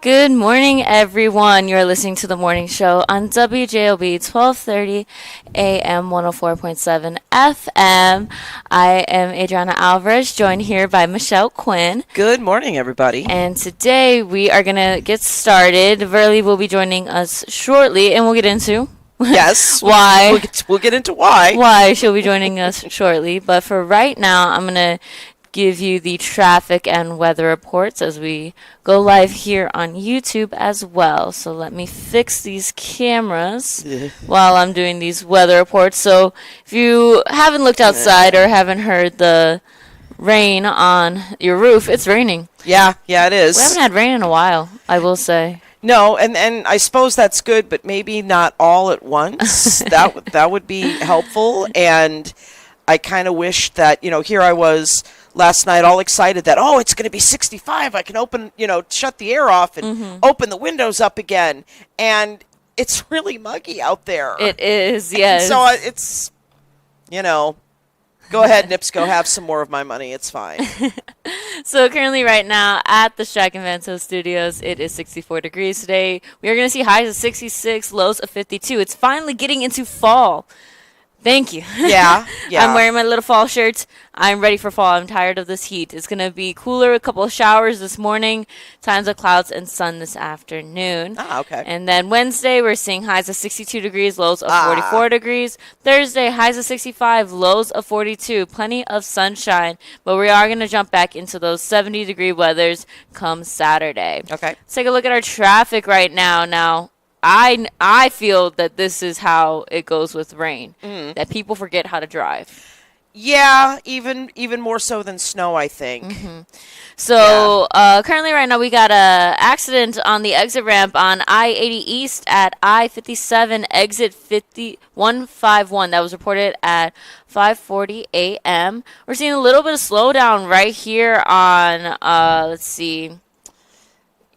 Good morning, everyone. You're listening to the morning show on WJOB 1230 AM 104.7 FM. I am Adrianna Alvarez, joined here by Michelle Quinn. Good morning, everybody. And today we are going to get started. Verlie will be joining us shortly, and we'll get into Yes. why. We'll get into why. Why she'll be joining us shortly. But for right now, I'm going to give you the traffic and weather reports as we go live here on YouTube as well. So let me fix these cameras while I'm doing these weather reports. So if you haven't looked outside or haven't heard the rain on your roof, it's raining. Yeah, it is. We haven't had rain in a while, I will say. No, and I suppose that's good, but maybe not all at once. that would be helpful. And I kind of wish that, here I was last night all excited that, it's going to be 65. I can open, shut the air off and open the windows up again. And it's really muggy out there. It is, yes. So it's, go ahead, Nipsco, have some more of my money. It's fine. So currently right now at the Shack and Vento Studios, it is 64 degrees today. We are going to see highs of 66, lows of 52. It's finally getting into fall. Thank you. Yeah. I'm wearing my little fall shirts. I'm ready for fall. I'm tired of this heat. It's going to be cooler, a couple of showers this morning, times of clouds and sun this afternoon. Okay. And then Wednesday, we're seeing highs of 62 degrees, lows of 44 degrees. Thursday, highs of 65, lows of 42. Plenty of sunshine. But we are going to jump back into those 70-degree weathers come Saturday. Okay. Let's take a look at our traffic right now. I feel that this is how it goes with rain, that people forget how to drive. Yeah, even more so than snow, I think. So currently right now we got a accident on the exit ramp on I-80 East at I-57 exit 151. That was reported at 5:40 a.m. We're seeing a little bit of slowdown right here on, let's see.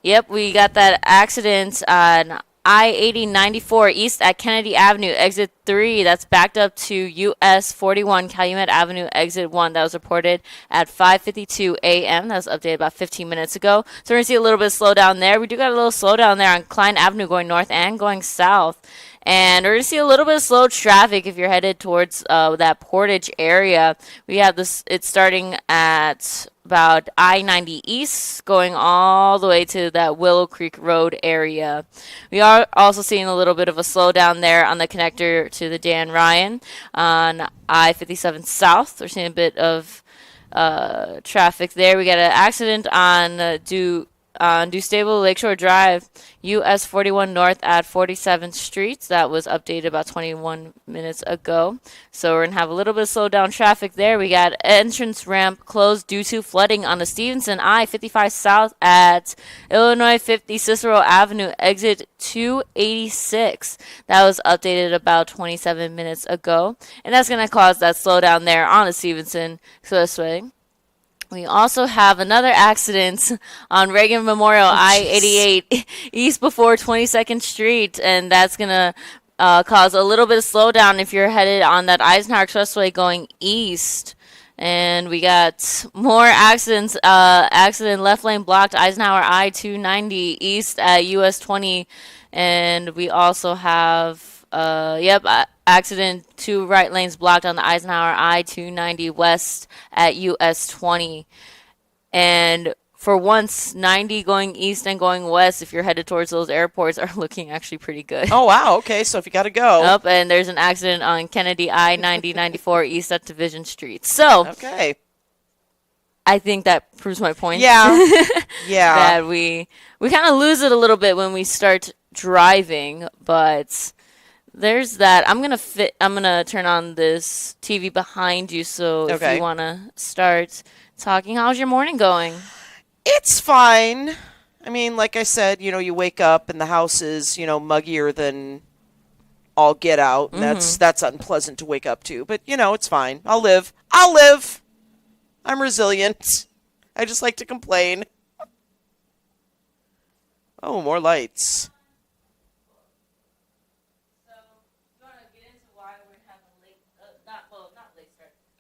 Yep, we got that accident on I-80 94 East at Kennedy Avenue, exit 3. That's backed up to US 41 Calumet Avenue, exit 1. That was reported at 5:52 a.m. That was updated about 15 minutes ago. So we're going to see a little bit of slowdown there. We do got a little slowdown there on Klein Avenue going north and going south. And we're going to see a little bit of slow traffic if you're headed towards that Portage area. We have this, it's starting at about I-90 East, going all the way to that Willow Creek Road area. We are also seeing a little bit of a slowdown there on the connector to the Dan Ryan on I-57 South. We're seeing a bit of traffic there. We got an accident on DuStable Lakeshore Drive, US 41 North at 47th Street. That was updated about 21 minutes ago. So we're going to have a little bit of slowdown traffic there. We got entrance ramp closed due to flooding on the Stevenson I-55 South at Illinois 50 Cicero Avenue, exit 286. That was updated about 27 minutes ago. And that's going to cause that slowdown there on the Stevenson Expressway. We also have another accident on Reagan Memorial I-88 east before 22nd Street, and that's going to cause a little bit of slowdown if you're headed on that Eisenhower Expressway going east. And we got more accidents. Accident left lane blocked Eisenhower I-290 east at US 20, and we also have accident, 2 right lanes blocked on the Eisenhower I-290 west at US 20. And for once, 90 going east and going west, if you're headed towards those airports, are looking actually pretty good. Oh, wow. Okay, so if you got to go. Yep, and there's an accident on Kennedy I-90-94 east at Division Street. So, okay. I think that proves my point. Yeah. That we kind of lose it a little bit when we start driving, but there's that. I'm gonna turn on this TV behind you, so if you wanna start talking, how's your morning going? It's fine. I mean, like I said, you wake up and the house is, muggier than all get out. And that's unpleasant to wake up to, but it's fine. I'll live. I'm resilient. I just like to complain. Oh, more lights.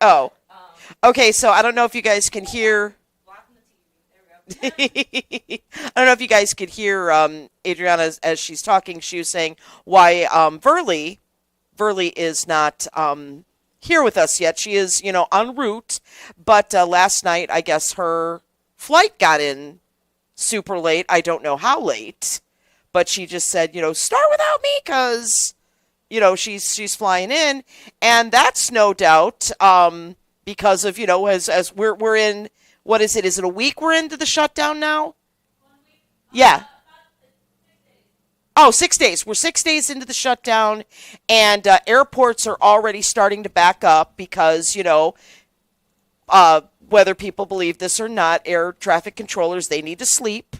Oh. Okay, so I don't know if you guys can hear. I don't know if you guys could hear Adriana as she's talking. She was saying why Verlie is not here with us yet. She is, en route. But last night, I guess her flight got in super late. I don't know how late, but she just said, start without me because, she's flying in, and that's no doubt because of, as we're in. What is it? Is it a week we're into the shutdown now? Yeah. Oh, 6 days. We're 6 days into the shutdown, and airports are already starting to back up because, whether people believe this or not, air traffic controllers, they need to sleep.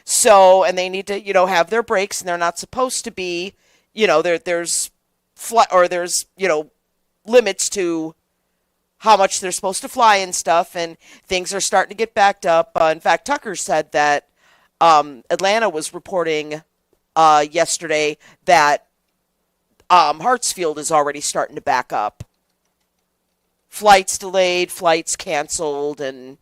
So, and they need to, have their breaks, and they're not supposed to be, there's limits to how much they're supposed to fly and stuff, and things are starting to get backed up. In fact, Tucker said that Atlanta was reporting yesterday that Hartsfield is already starting to back up. Flights delayed, flights canceled, and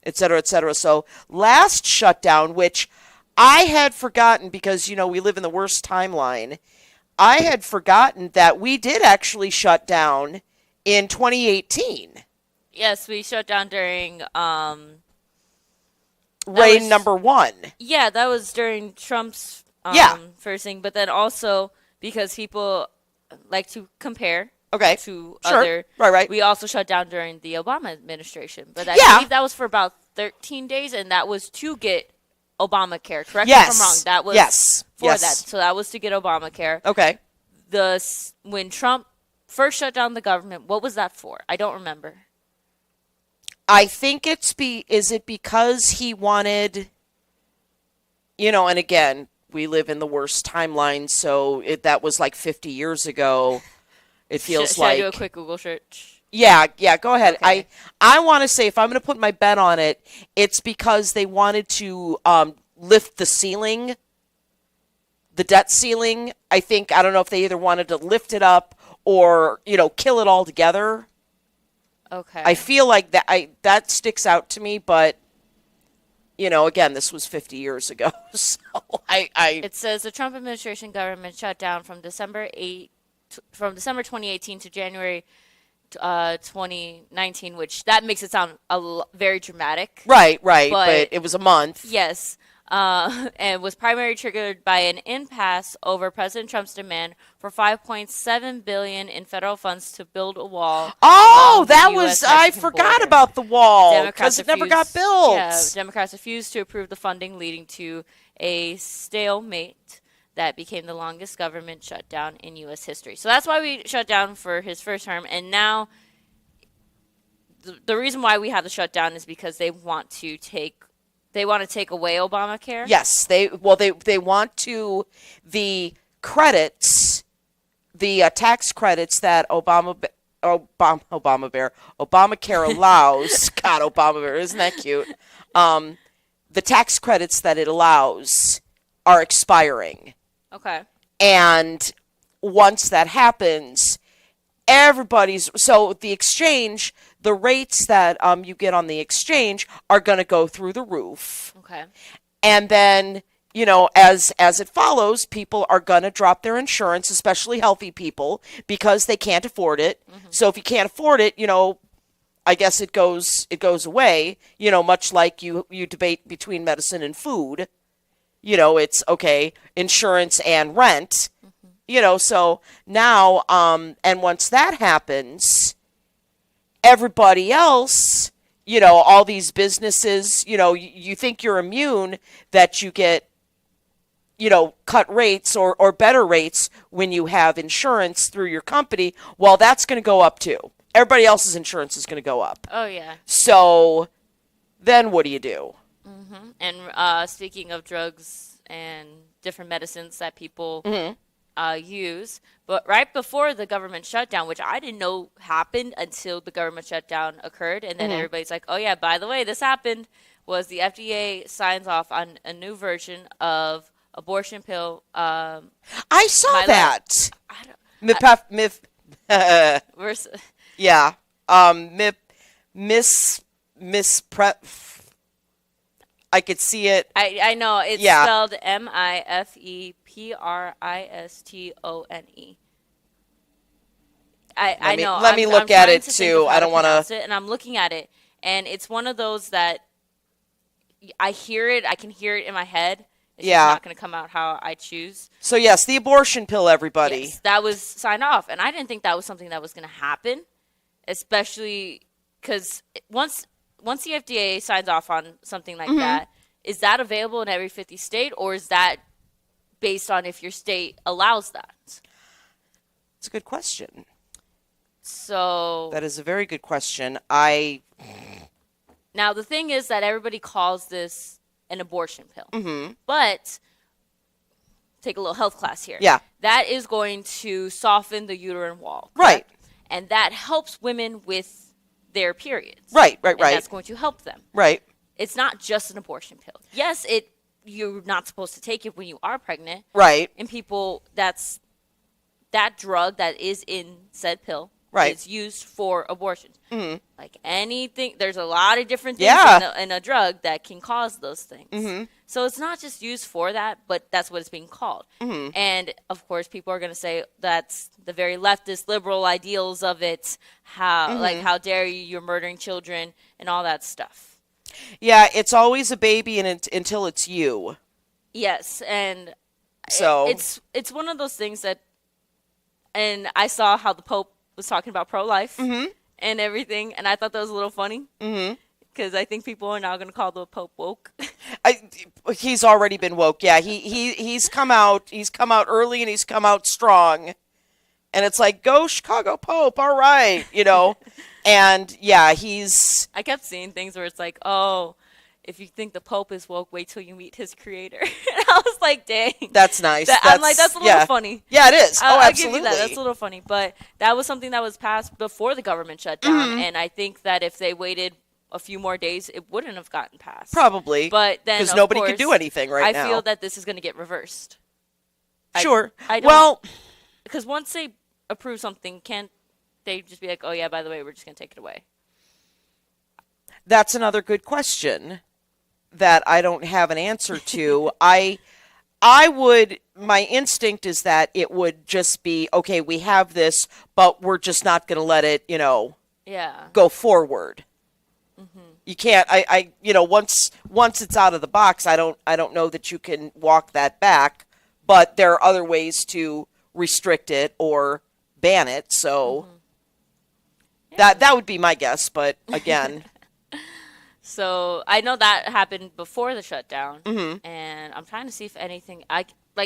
et cetera, et cetera. So last shutdown, which I had forgotten because, we live in the worst timeline, I had forgotten that we did actually shut down in 2018. Yes, we shut down during reign number one. Yeah, that was during Trump's first thing, but then also because people like to compare to other. Right. We also shut down during the Obama administration, but I believe that was for about 13 days, and that was to get Obamacare. Correct me if I'm wrong. That was for that. So that was to get Obamacare. Okay. When Trump first shut down the government, what was that for? I don't remember. I think is it because he wanted, and again, we live in the worst timeline, so that was like 50 years ago. It feels should like. I do a quick Google search? Yeah, go ahead. Okay. I want to say, if I'm going to put my bet on it, it's because they wanted to lift the ceiling, the debt ceiling. I don't know if they either wanted to lift it up or, kill it all together. Okay. I feel like that sticks out to me, but, again, this was 50 years ago. So It says the Trump administration government shut down from December 2018 to January 2019, which that makes it sound very dramatic. Right, but it was a month. Yes. And was primarily triggered by an impasse over President Trump's demand for $5.7 billion in federal funds to build a wall. Oh, that was I forgot about the wall because it never got built. Yeah, Democrats refused to approve the funding, leading to a stalemate that became the longest government shutdown in U.S. history. So that's why we shut down for his first term, and now the reason why we have the shutdown is because they want to take away Obamacare. Yes, they want to credits, the tax credits that Obamacare allows. God, Obamacare, isn't that cute? The tax credits that it allows are expiring. Okay. And once that happens, so the exchange, the rates that you get on the exchange are going to go through the roof. Okay. And then, as it follows, people are going to drop their insurance, especially healthy people, because they can't afford it. Mm-hmm. So if you can't afford it, I guess it goes away, much like you debate between medicine and food. It's okay, insurance and rent. Mm-hmm. So now, and once that happens, everybody else, all these businesses, you think you're immune that you get, cut rates or better rates when you have insurance through your company. Well, that's going to go up too. Everybody else's insurance is going to go up. Oh, yeah. So then what do you do? Mm-hmm. And speaking of drugs and different medicines that people use, but right before the government shutdown, which I didn't know happened until the government shutdown occurred, and then everybody's like, oh, yeah, by the way, this happened, was the FDA signs off on a new version of abortion pill. I saw that. I could see it. I know it's Yeah. spelled Mifepristone. I know. Let me look I'm at trying it to think of too. how I to don't want pronounce to. it, and I'm looking at it, and it's one of those that I hear it. I can hear it in my head. It's just Yeah. not going to come out how I choose. So yes, the abortion pill, everybody. Yes, that was signed off, and I didn't think that was something that was going to happen, especially because once the FDA signs off on something like that, is that available in every 50 state, or is that based on if your state allows that? It's a good question. So That is a very good question. now the thing is that everybody calls this an abortion pill, but take a little health class here. Yeah. That is going to soften the uterine wall. Right. Correct? And that helps women with their periods. Right. And that's going to help them. Right. It's not just an abortion pill. Yes, you're not supposed to take it when you are pregnant. Right. And people, that drug that is in said pill Right. is used for abortions. Like anything, there's a lot of different things Yeah. in a drug that can cause those things. So it's not just used for that, but that's what it's being called. And of course, people are going to say that's the very leftist, liberal ideals of it. How dare you? You're murdering children and all that stuff. Yeah, it's always a baby until it's you. Yes, and So it's one of those things that, and I saw how the Pope was talking about pro-life and everything, and I thought that was a little funny because I think people are now going to call the Pope woke. He's already been woke. Yeah, he's come out. He's come out early and he's come out strong. And it's like, go Chicago Pope, all right, And yeah, I kept seeing things where it's like, oh, if you think the Pope is woke, wait till you meet his creator. And I was like, dang. That's nice. I'm like, that's a little funny. Yeah, it is. I'll Absolutely. give you that. That's a little funny. But that was something that was passed before the government shut down. And I think that if they waited a few more days, it wouldn't have gotten passed. Probably. But then, because nobody could do anything right now. I feel that this is going to get reversed. Sure. Well, because once they approve something, can't they just be like, oh, yeah, by the way, we're just going to take it away? That's another good question that I don't have an answer to. I would, my instinct is that it would just be, okay, we have this, but we're just not going to let it, go forward. You can't, once it's out of the box, I don't know that you can walk that back, but there are other ways to restrict it or ban it. So that would be my guess. But again, so I know that happened before the shutdown, and I'm trying to see if anything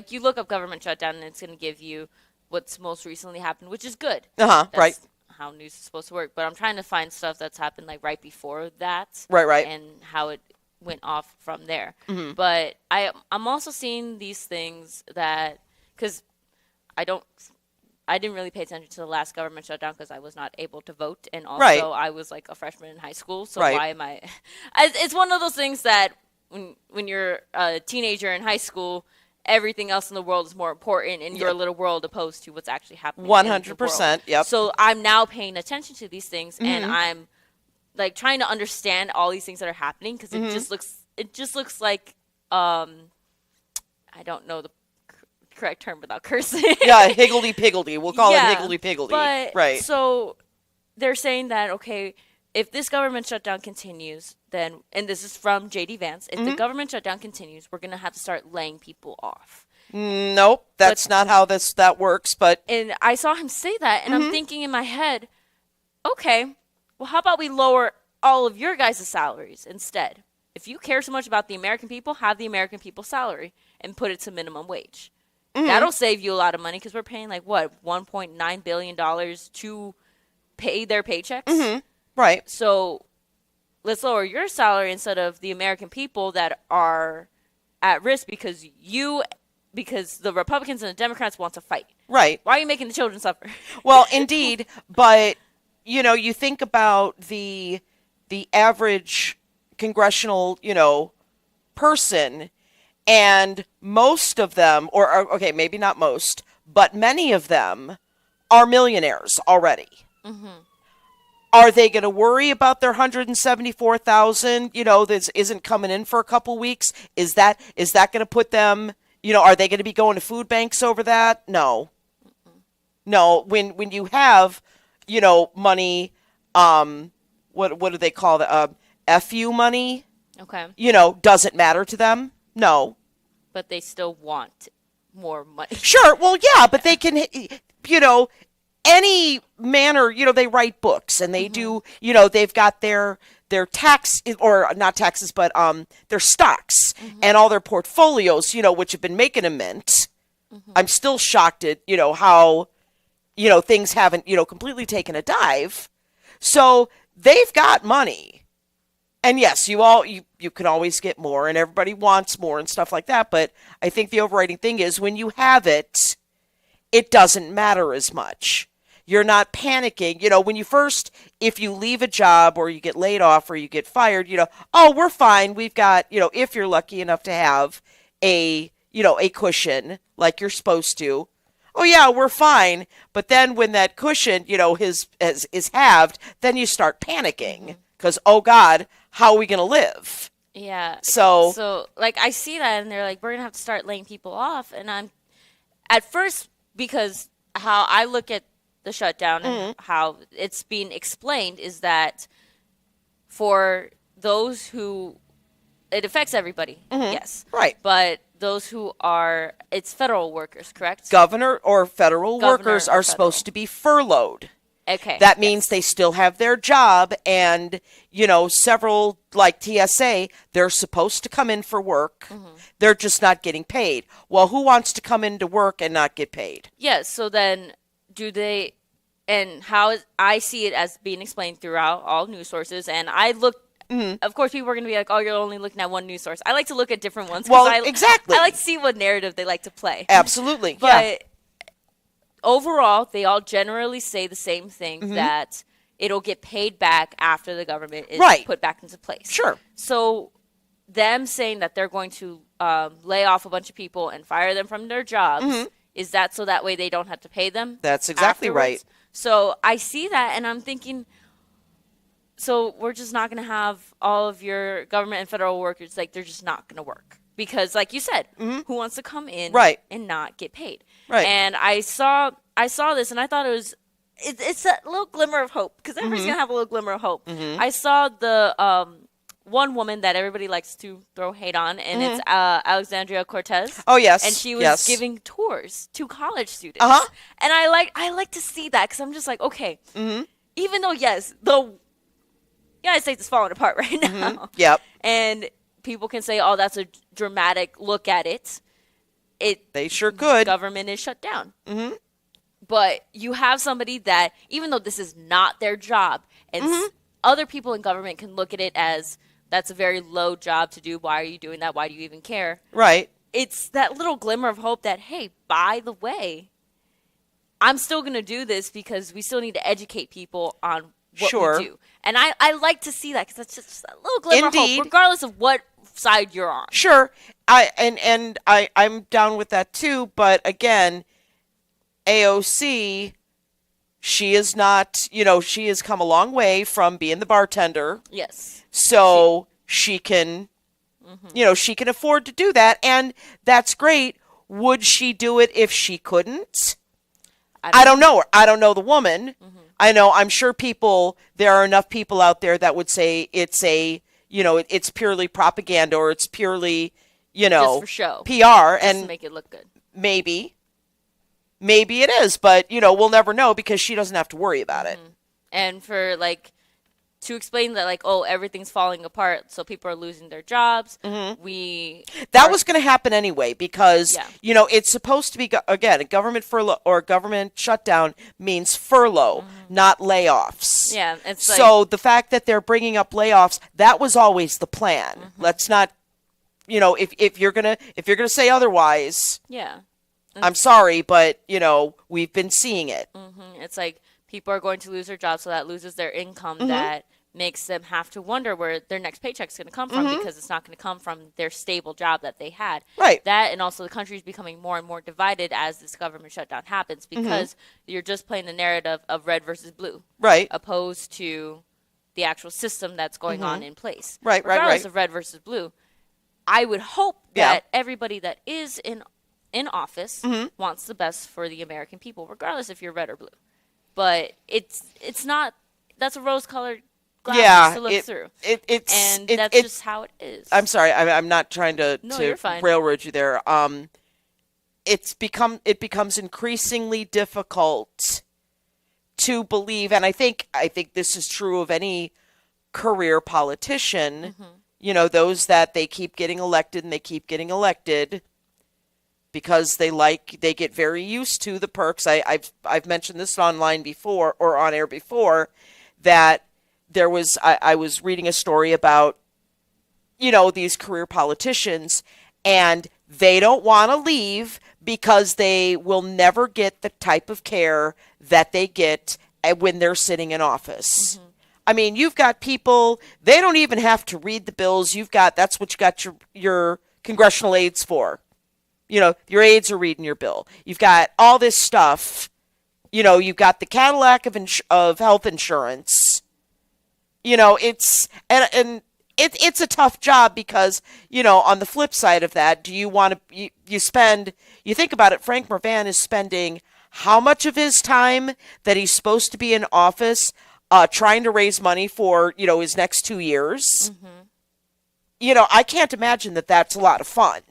you look up government shutdown and it's going to give you what's most recently happened, which is good. That's right. how news is supposed to work. But I'm trying to find stuff that's happened like right before that, right, and how it went off from there. But I'm also seeing these things that because I didn't really pay attention to the last government shutdown because I was not able to vote, and also I was like a freshman in high school. So why am I? It's one of those things that when you're a teenager in high school, everything else in the world is more important in your little world opposed to what's actually happening. 100%. Yep. So I'm now paying attention to these things, and I'm like trying to understand all these things that are happening because it just looks like I don't know the correct term without cursing. Yeah, higgledy-piggledy. We'll call it higgledy-piggledy. But, right. So they're saying that, okay, if this government shutdown continues, then, and this is from J.D. Vance, if the government shutdown continues, we're going to have to start laying people off. Nope, that's not how that works. But and I saw him say that, and I'm thinking in my head, okay, well, how about we lower all of your guys' salaries instead? If you care so much about the American people, have the American people's salary and put it to minimum wage. That'll save you a lot of money because we're paying like what, $1.9 billion to pay their paychecks. Right. So let's lower your salary instead of the American people that are at risk because the Republicans and the Democrats want to fight. Right. Why are you making the children suffer? Well, indeed, but you think about the average congressional, person, and most of them, or okay, maybe not most, but many of them are millionaires already. Are they going to worry about their 174,000, that isn't coming in for a couple weeks? Is that going to put them, are they going to be going to food banks over that? No. No, when you have, money, what do they call the FU money? Okay. Doesn't matter to them? No. But they still want more money. Sure. Well, yeah, but they can, any manner, they write books and they do, they've got their tax, or not taxes, but their stocks and all their portfolios, which have been making a mint. I'm still shocked at, how, things haven't, completely taken a dive. So they've got money. And yes, you can always get more and everybody wants more and stuff like that. But I think the overriding thing is when you have it, it doesn't matter as much. You're not panicking. If you leave a job or you get laid off or you get fired, oh, we're fine. We've got, if you're lucky enough to have a cushion like you're supposed to. Oh, yeah, we're fine. But then when that cushion, is halved, then you start panicking because, oh, God, how are we going to live? Yeah. So, like, I see that and they're like, we're going to have to start laying people off. And I'm, at first, because how I look at the shutdown and how it's being explained is that for those who, it affects everybody, yes. Right. But those who are, it's federal workers, correct? Governor or federal workers are supposed to be furloughed. Okay. That means they still have their job and, several like TSA, they're supposed to come in for work. They're just not getting paid. Well, who wants to come into work and not get paid? Yes. So then do they, and I see it as being explained throughout all news sources. And I look, of course, people are going to be like, oh, you're only looking at one news source. I like to look at different ones. Well, exactly. I like to see what narrative they like to play. Absolutely. But overall, they all generally say the same thing, that it'll get paid back after the government is put back into place. Sure. So them saying that they're going to lay off a bunch of people and fire them from their jobs, is that so that way they don't have to pay them? That's exactly right. So I see that and I'm thinking, so we're just not going to have all of your government and federal workers, like they're just not going to work. Because like you said, who wants to come in and not get paid? Right. And I saw this and I thought it's a little glimmer of hope because everybody's going to have a little glimmer of hope. I saw the one woman that everybody likes to throw hate on, and it's Alexandria Cortez. Oh, yes. And she was giving tours to college students. And I like to see that because I'm just like, okay, even though, yes, the United States is falling apart right now. Yep. And people can say, oh, that's a dramatic look at it. They sure could. Government is shut down. But you have somebody that, even though this is not their job, and other people in government can look at it as, that's a very low job to do. Why are you doing that? Why do you even care? Right. It's that little glimmer of hope that, hey, by the way, I'm still going to do this because we still need to educate people on what we do. And I like to see that because it's just a little glimmer of hope, regardless of what side you're on. Sure. I'm down with that too. But again, AOC, she is not, she has come a long way from being the bartender. Yes. So she can, she can afford to do that. And that's great. Would she do it if she couldn't? I don't know her. I don't know the woman. I'm sure there are enough people out there that would say it's it's purely propaganda or it's purely, just for show. PR. Just and to make it look good. Maybe it is, but, we'll never know because she doesn't have to worry about it. And for, to explain that, everything's falling apart, so people are losing their jobs, That was going to happen anyway because, Yeah. It's supposed to be, again, a government furlough or government shutdown means furlough, not layoffs. Yeah. It's so the fact that they're bringing up layoffs, that was always the plan. Let's not, if you're going to say otherwise. Yeah. I'm sorry, but, we've been seeing it. It's like people are going to lose their jobs, so that loses their income that makes them have to wonder where their next paycheck's going to come from because it's not going to come from their stable job that they had. Right. That, and also the country is becoming more and more divided as this government shutdown happens because you're just playing the narrative of red versus blue. Right. Opposed to the actual system that's going on in place. Right, Regardless of red versus blue, I would hope that everybody that is in office wants the best for the American people, regardless if you're red or blue. But it's not, that's a rose-colored glasses to look through. That's just how it is. I'm sorry, I'm not trying to you're fine. Railroad you there. It becomes increasingly difficult to believe, and I think this is true of any career politician. You know, those that they keep getting elected and they keep getting elected because they get very used to the perks. I've mentioned this online before or on air before that I was reading a story about, you know, these career politicians, and they don't want to leave because they will never get the type of care that they get when they're sitting in office. I mean, you've got people, they don't even have to read the bills. That's what you got your congressional aides for. You know, your aides are reading your bill. You've got all this stuff. You know, you've got the Cadillac of health insurance. You know, it's a tough job because, you know, on the flip side of that, do you want to, you think about it, Frank Mervan is spending how much of his time that he's supposed to be in office trying to raise money for, you know, his next 2 years. You know, I can't imagine that that's a lot of fun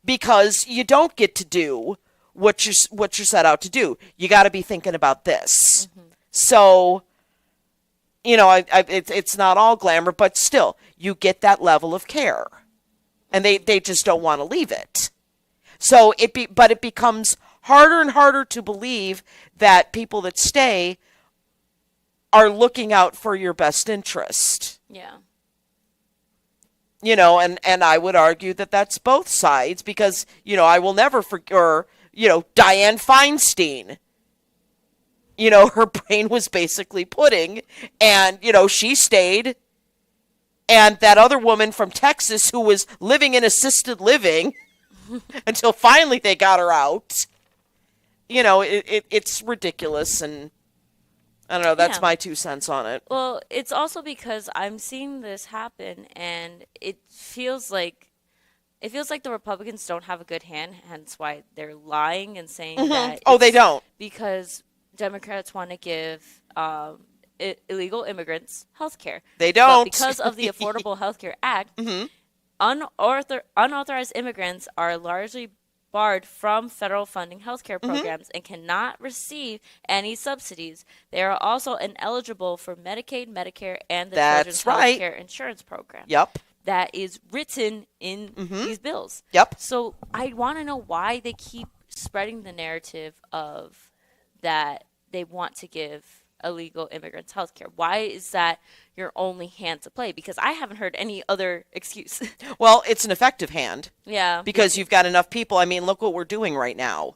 because you don't get to do what you're set out to do. You got to be thinking about this. So, you know, it's not all glamour, but still, you get that level of care, and they just don't want to leave it. So but it becomes harder and harder to believe that people that stay are looking out for your best interest. Yeah. You know, and I would argue that that's both sides because, you know, I will never forget, or, you know, Dianne Feinstein, you know, her brain was basically pudding, and, you know, she stayed, and that other woman from Texas who was living in assisted living until finally they got her out. You know, it's ridiculous, and I don't know, that's my 2 cents on it. Well, it's also because I'm seeing this happen, and it feels like the Republicans don't have a good hand, hence why they're lying and saying that. Oh, they don't. Because Democrats want to give illegal immigrants health care. They don't. But because of the Affordable Health Care Act, unauthorized immigrants are largely barred from federal funding healthcare programs and cannot receive any subsidies. They are also ineligible for Medicaid, Medicare, and the Children's Healthcare Insurance Program. Yep. That is written in these bills. Yep. So I want to know why they keep spreading the narrative of that they want to give illegal immigrants health care. Why is that your only hand to play? Because I haven't heard any other excuse. Well, it's an effective hand. Yeah. Because you've got enough people. I mean, look what we're doing right now.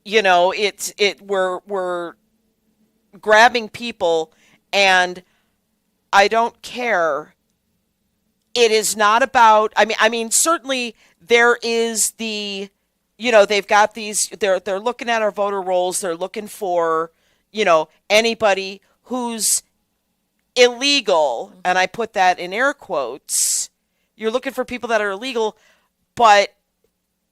You know, we're grabbing people, and I don't care. It is not about, I mean, certainly there is the, you know, they've got these, they're looking at our voter rolls. They're looking for, you know, anybody who's illegal, and I put that in air quotes. You're looking for people that are illegal, but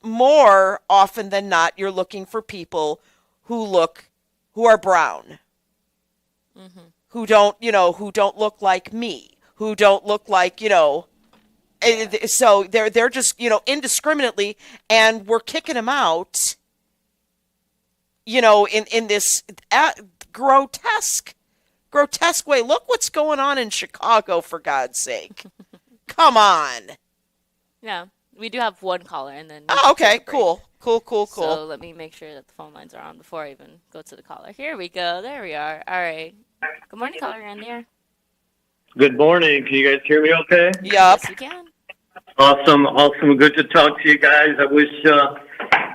more often than not, you're looking for people who are brown, who don't look like me, who don't look like, you know, so they're just, you know, indiscriminately, and we're kicking them out, you know, in this grotesque way. Look what's going on in Chicago, for God's sake. Come on. Yeah, we do have one caller, and then. Oh, okay, cool. So let me make sure that the phone lines are on before I even go to the caller. Here we go. There we are. All right. Good morning, caller. You're in there. Good morning. Can you guys hear me okay? Yep. Yes, we can. Awesome. Good to talk to you guys. I wish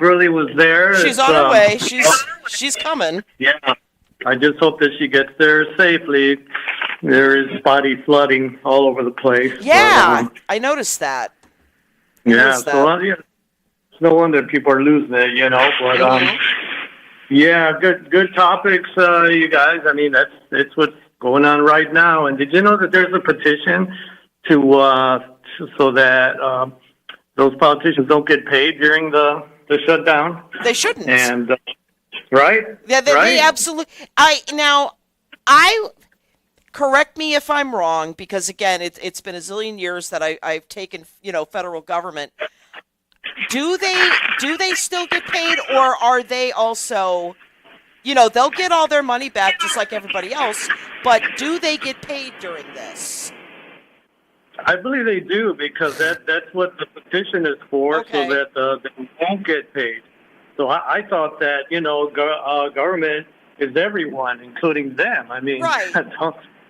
Verlie was there. She's on her way. She's coming. Yeah. I just hope that she gets there safely. There is spotty flooding all over the place. Yeah, But, I noticed that. yeah, so yeah, it's no wonder people are losing it, But Mhm. yeah, good topics, you guys. I mean, it's what's going on right now. And did you know that there's a petition so that those politicians don't get paid during the shutdown? They shouldn't. And right, Yeah, they right. absolutely. I correct me if I'm wrong, because again, it's been a zillion years that I've taken federal government. Do they still get paid, or are they also they'll get all their money back just like everybody else, but do they get paid during this? I believe they do because that's what the petition is for, so Okay. that they won't get paid. So I thought that government is everyone, including them. I mean, Right.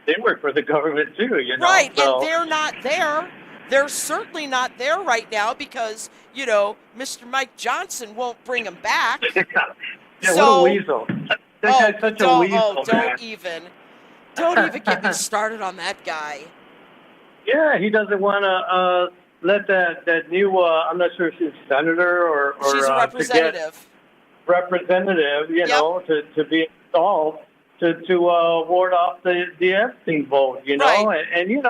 they work for the government too. Right, and So they're not there. They're certainly not there right now because, Mr. Mike Johnson won't bring them back. yeah, what a So, weasel! That guy's such a weasel, man. don't even get me started on that guy. Yeah, he doesn't want to let that new. I'm not sure if she's senator or She's a to get representative. representative, Yep. to be installed to ward off the Epstein vote, Right. and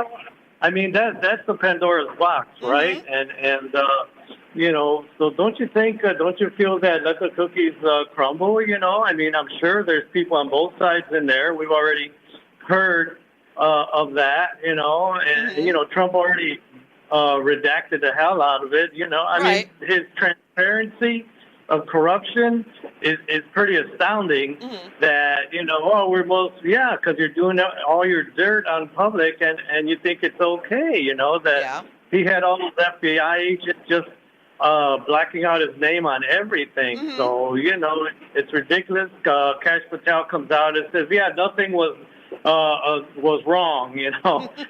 I mean that's the Pandora's box, right? Mhm. And so don't you think, don't you feel that let the cookies crumble? I mean, I'm sure there's people on both sides in there. We've already heard of that, and Mhm. Trump already redacted the hell out of it. I mean, Right. his transparency of corruption is pretty astounding. Mhm. That because you're doing all your dirt on public, and you think it's okay, that Yeah. he had all those FBI agents just blacking out his name on everything. Mhm. So it's ridiculous. Cash Patel comes out and says, "Yeah, nothing was wrong,"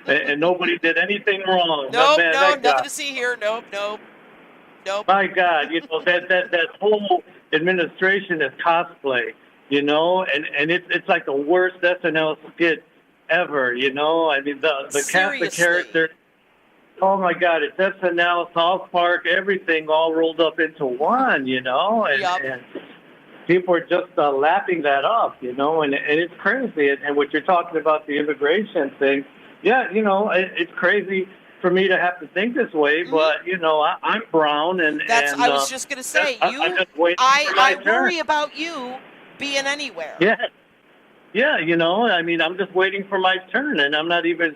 and nobody did anything wrong. But Nope, man, no, that guy, nothing to see here. Nope, nope, nope. my God, that whole administration is cosplay, and it's like the worst SNL skit ever. I mean the cast of Seriously. characters. Oh my God, it's SNL, South Park, everything all rolled up into one, Yup. and people are just lapping that up, and it's crazy. And what you're talking about, the immigration thing, yeah, it's crazy for me to have to think this way, Mhm. but I'm brown, and I was just gonna say I'm just waiting for my I turn. worry about you being anywhere. Yeah, yeah, I mean, I'm just waiting for my turn, and I'm not even,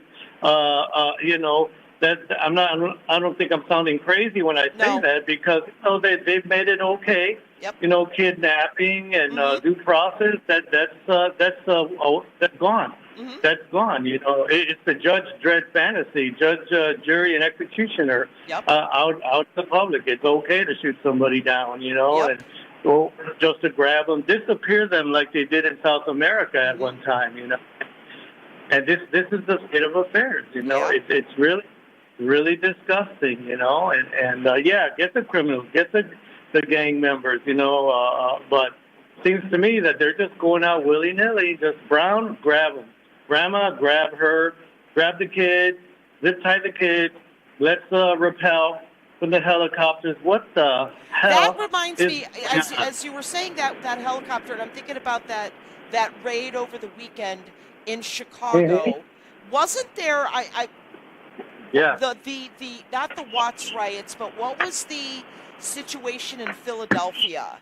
that I'm not. I don't think I'm sounding crazy when I say No. that because they've made it okay. Yep. Kidnapping and Mhm. due process. That's gone. Mhm. That's gone. It's the judge dread fantasy, judge, jury, and executioner Yep. out in the public. It's okay to shoot somebody down. Yep. And just to grab them, disappear them like they did in South America at one time. And this is the state of affairs. Yeah. It's really really disgusting. Yeah, get the criminals, get the gang members. But seems to me that they're just going out willy nilly. Just Brown, grab them. Grandma, grab her. Grab the kid. Zip tie the kid. Let's rappel from the helicopters. What the hell? That reminds me, as you were saying that helicopter, and I'm thinking about that raid over the weekend in Chicago. Mhm. Wasn't there? Yeah. The not the Watts riots, but what was the situation in Philadelphia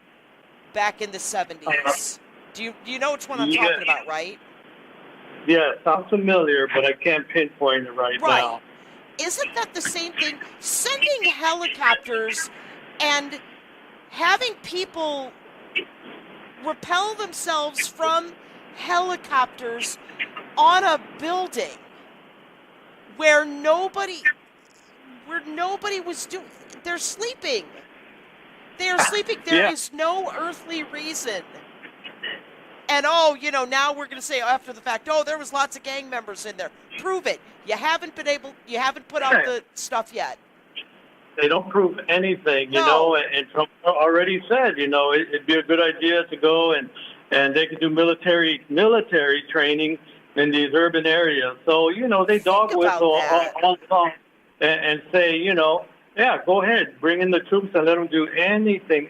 back in the 70s? Do you know which one I'm talking about, right? Yeah, sounds familiar, but I can't pinpoint it right now. Isn't that the same thing? Sending helicopters and having people repel themselves from helicopters on a building where nobody was doing. They're sleeping. They are sleeping. There is no earthly reason. And now we're going to say after the fact, there was lots of gang members in there. Prove it. You haven't put out the stuff yet. They don't prove anything, No. and Trump already said, it'd be a good idea to go and and they could do military training in these urban areas. So they dog Think about whistle that. all along and say, yeah, go ahead, bring in the troops and let them do anything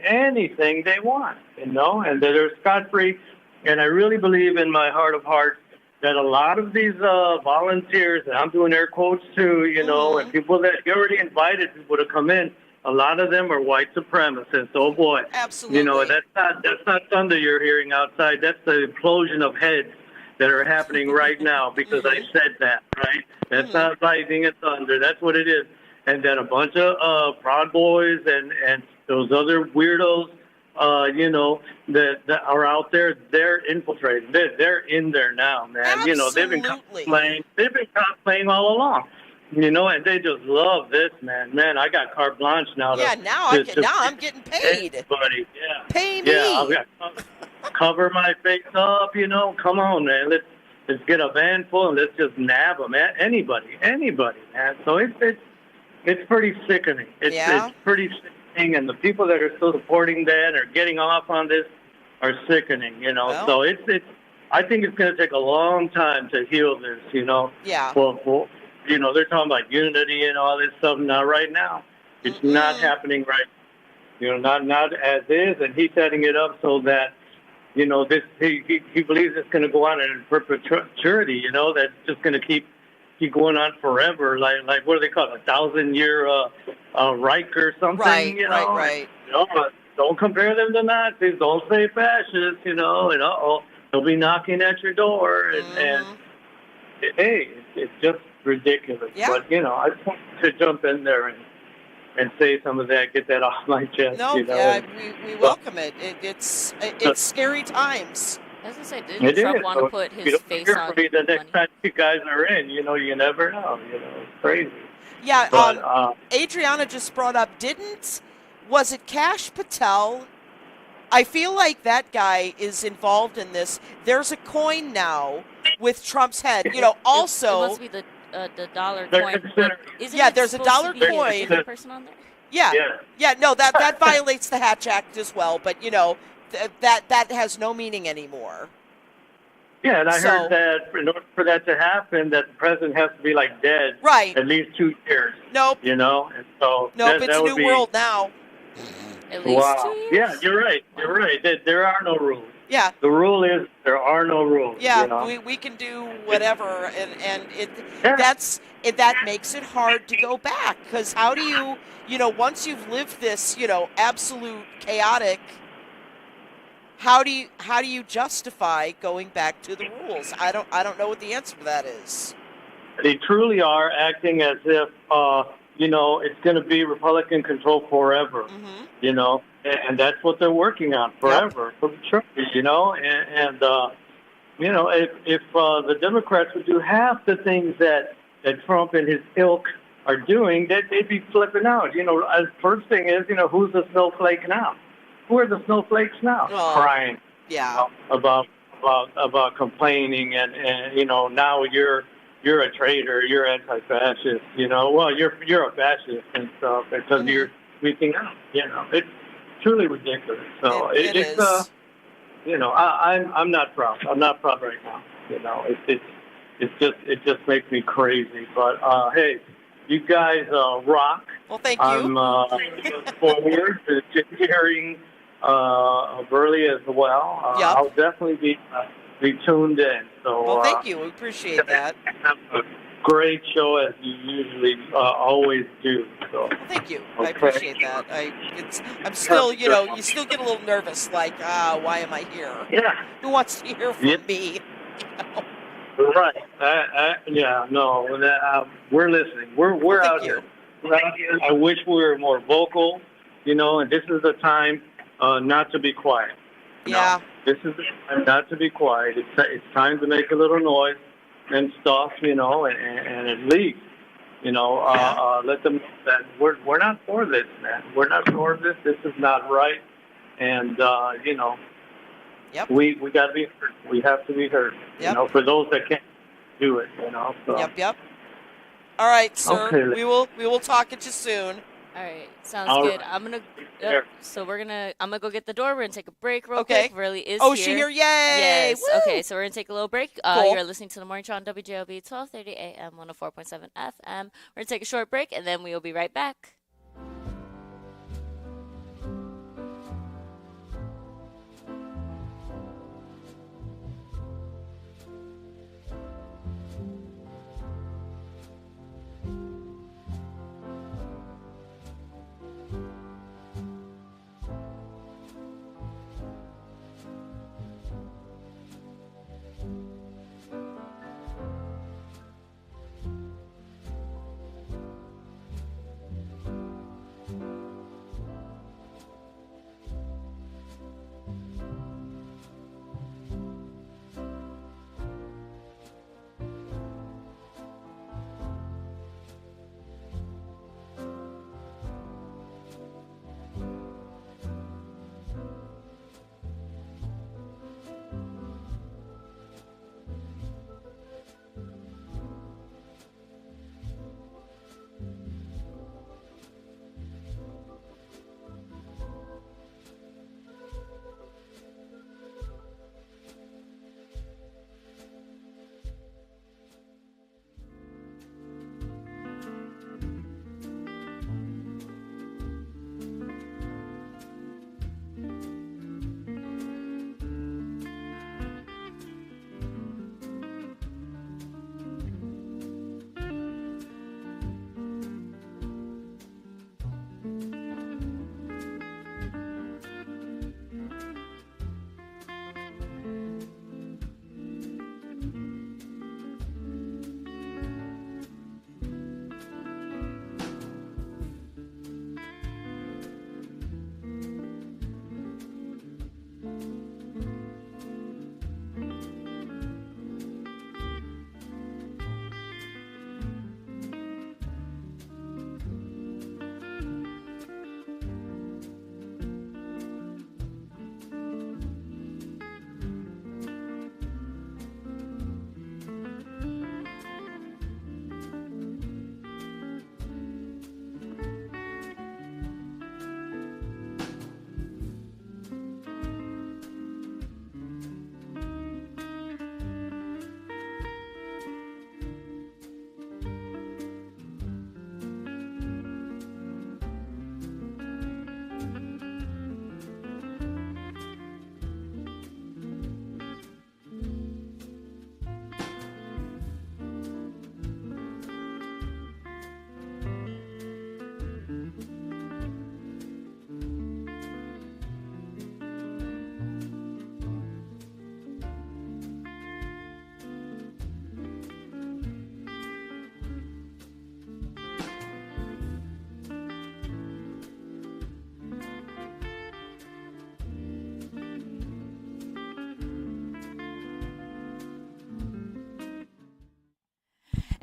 they want, and that they're scot free. And I really believe in my heart of hearts that a lot of these volunteers, and I'm doing air quotes too, and people that you already invited people to come in, a lot of them are white supremacists. Oh boy, Absolutely. that's not thunder you're hearing outside. That's the implosion of heads that are happening right now because I said that, right? That's not lightning and thunder. That's what it is. And then a bunch of Proud Boys and those other weirdos, that are out there, they're infiltrating. They're in there now, man. Absolutely. They've been cosplaying all along. And they just love this, man. Man, I got carte blanche now. Yeah, now I'm getting paid. Everybody, yeah. Pay me. Yeah, I've got cover my face up. Come on, man. Let's get a van full and let's just nab them. Anybody, man. So it's pretty sickening. It's pretty sickening, and the people that are still supporting that or getting off on this are sickening. Well. So it's. I think it's going to take a long time to heal this. Yeah. Well, they're talking about unity and all this stuff. Not right now. It's not happening right. Not as is, and he's setting it up so that this he believes it's going to go on in perpetuity. That's just going to keep going on forever. Like what do they call it? 1,000-year Reich or something. Right. But don't compare them to Nazis. Don't say fascists. And they'll be knocking at your door. And hey, it's just ridiculous. Yeah. But I just wanted to jump in there and say some of that, get that off my chest. No, we welcome it. It's scary times. I was gonna say, didn't Trump want to put his face on the next money? time you guys are in? You never know. It's crazy. Yeah. But, Adrianna just brought up. Was it Kash Patel? I feel like that guy is involved in this. There's a coin now with Trump's head. Also. It must be the dollar They're coin. considered- Isn't there's a supposed dollar to be coin. A different person on there? Yeah. No, that violates the Hatch Act as well. But that has no meaning anymore. Yeah, and I heard that in order for that to happen, that the president has to be dead, right, at least 2 years. Nope. And so nope, it's a new world now. At least 2 years? Yeah, you're right. There are no rules. Yeah. The rule is there are no rules. Yeah, we can do whatever, and that makes it hard to go back, because how do you once you've lived this absolute chaotic, how do you justify going back to the rules? I don't know what the answer to that is. They truly are acting as if it's going to be Republican control forever. And that's what they're working on forever. For sure, and if the Democrats would do half the things that Trump and his ilk are doing, they'd be flipping out. First thing is, who's the snowflake now? Who are the snowflakes now? Crying. Yeah. About complaining and now you're a traitor, you're anti-fascist. Well, you're a fascist and stuff because you're speaking out. It's truly ridiculous. So it is. I'm not proud. I'm not proud right now. It just makes me crazy. But hey, you guys rock. Well, thank you. I'm looking forward to hearing Verlie as well. I'll definitely be tuned in. So well, thank you. We appreciate that. Have a great show as you usually always do. So thank you. Okay. I appreciate that. I'm still, you still get a little nervous, like, why am I here? Yeah. Who wants to hear from me? Right. We're listening. We're out here. I wish we were more vocal, and this is the time not to be quiet. Yeah. This is the time not to be quiet. It's time to make a little noise and stuff, and at least, let them know that we're not for this, man. We're not for this. This is not right. And, yep. we got to be heard. We have to be heard, for those that can't do it, So. Yep. All right, sir. Okay. We will talk at you soon. All right, sounds All good. right. Yep. There. So I'm gonna go get the door. We're gonna take a break real Okay. quick. Verlie is Oh, is she here. here? Yay! Yes. Woo! Okay. So we're gonna take a little break. Cool. You're listening to the morning show on WJLB 12:30 a.m. 104.7 FM. We're gonna take a short break and then we will be right back.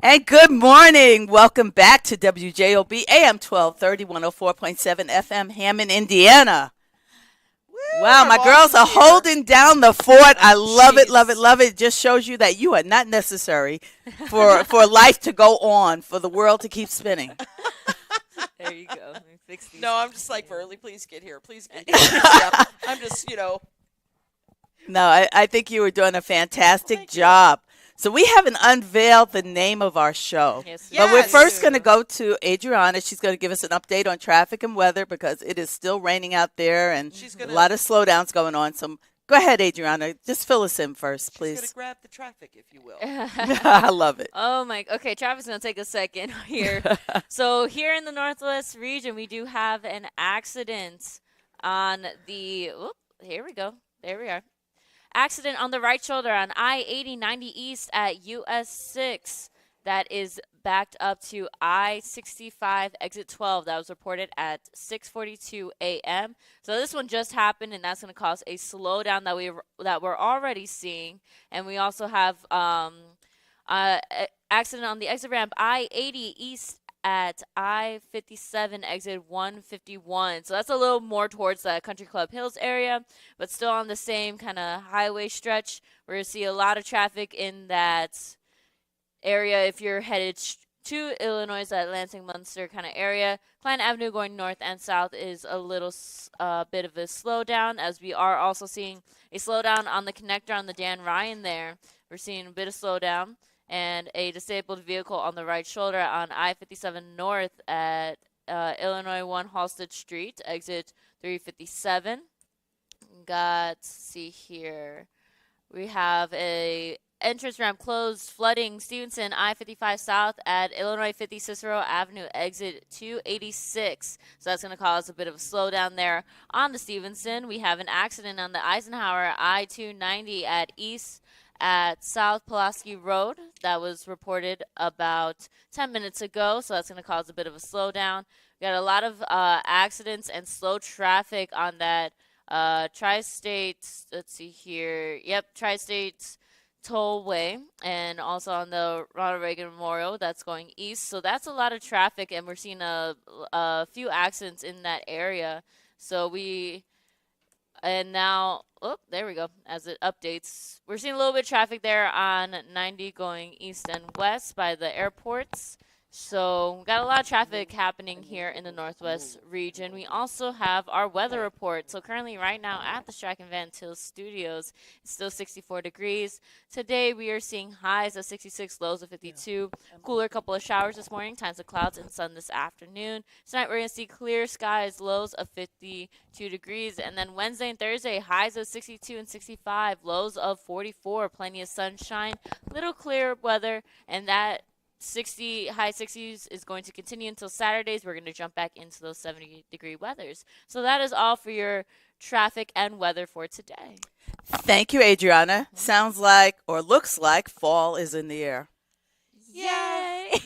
And good morning. Welcome back to WJOB AM 1230 104.7 FM Hammond, Indiana. Wow, our my boss girls is are here. holding down the fort. I love it, love it, Jeez. love it. It just shows you that you are not necessary for life to go on, for the world to keep spinning. There you go. Let me fix these. No, I'm just like, Verlie, please get here. Please get here. Yeah, I'm just, No, I think you were doing a fantastic Thank you. job. So we haven't unveiled the name of our show. Yes, But we're Yes. first going to go to Adrianna. She's going to give us an update on traffic and weather because it is still raining out there and She's a gonna- lot of slowdowns going on. So go ahead, Adrianna. Just fill us in first, She's going please. to grab the traffic, if you will. I love it. Oh my. Okay, traffic's gonna take a second here. So here in the Northwest region, we do have an accident on the. Whoop, here we go. There we are. Accident on the right shoulder on I-80 90 East at US 6. That is backed up to I-65 exit 12. That was reported at 6:42 a.m. So this one just happened, and that's going to cause a slowdown that we're already seeing. And we also have accident on the exit ramp I-80 East at I-57 exit 151. So that's a little more towards the Country Club Hills area, but still on the same kind of highway stretch. We're going to see a lot of traffic in that area if you're headed to Illinois, that Lansing, Munster kind of area. Klein Avenue going north and south is a little bit of a slowdown, as we are also seeing a slowdown on the connector on the Dan Ryan there. We're seeing a bit of slowdown and a disabled vehicle on the right shoulder on I-57 north at Illinois 1 Halsted Street, exit 357. Let's see here. We have a entrance ramp closed, flooding Stevenson I-55 south at Illinois 50 Cicero Avenue, exit 286. So that's going to cause a bit of a slowdown there on the Stevenson. We have an accident on the Eisenhower I-290 at South Pulaski Road. That was reported about 10 minutes ago, so that's going to cause a bit of a slowdown. We got a lot of accidents and slow traffic on that Tri-State, let's see here. Yep, Tri-State Tollway, and also on the Ronald Reagan Memorial that's going east. So that's a lot of traffic, and we're seeing a few accidents in that area. And now, there we go. As it updates, we're seeing a little bit of traffic there on 90 going east and west by the airports. So we got a lot of traffic happening here in the Northwest region. We also have our weather report. So currently right now at the Strack and Van Til Studios, it's still 64 degrees. Today we are seeing highs of 66, lows of 52. Cooler couple of showers this morning, times of clouds and sun this afternoon. Tonight we're going to see clear skies, lows of 52 degrees. And then Wednesday and Thursday, highs of 62 and 65, lows of 44. Plenty of sunshine, little clear weather, and that high 60s is going to continue until Saturdays. We're going to jump back into those 70-degree weathers. So that is all for your traffic and weather for today. Thank you, Adrianna. Sounds like, or looks like, fall is in the air. Yay!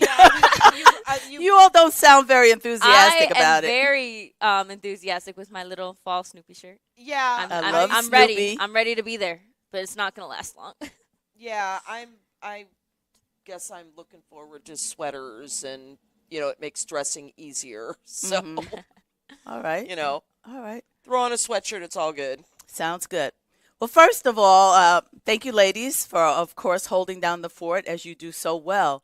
You all don't sound very enthusiastic about it. I am very enthusiastic with my little fall Snoopy shirt. Yeah, I'm ready. I'm ready to be there, but it's not going to last long. Yeah, I guess I'm looking forward to sweaters, and it makes dressing easier. So, All right. All right. Throw on a sweatshirt. It's all good. Sounds good. Well, first of all, thank you, ladies, for, of course, holding down the fort as you do so well.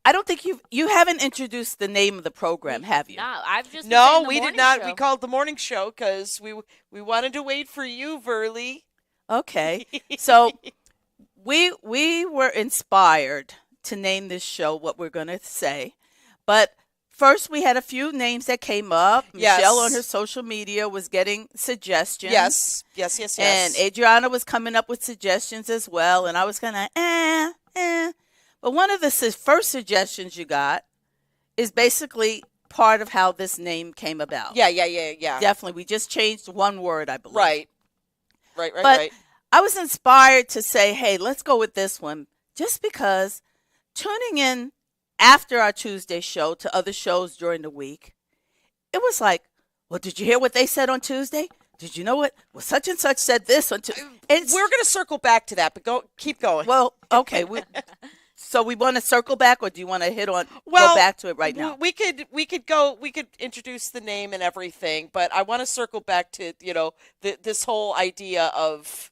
I don't think you haven't introduced the name of the program, have you? No, I've just No, we did not. Show. We called the morning show because we wanted to wait for you, Verlie. Okay. So we were inspired to name this show what we're going to say. But first we had a few names that came up. Yes. Michelle on her social media was getting suggestions. Yes. And Adrianna was coming up with suggestions as well. And I was kind of, But one of the first suggestions you got is basically part of how this name came about. Yeah. Definitely. We just changed one word, I believe. Right. But I was inspired to say, hey, let's go with this one, just because tuning in after our Tuesday show to other shows during the week, it was like, well, did you hear what they said on Tuesday? Did you know what? Well, such and such said this on Tuesday. We're going to circle back to that, but keep going. Well, okay. So we want to circle back, or do you want to go back to it right now? We could introduce the name and everything, but I want to circle back to, this whole idea of,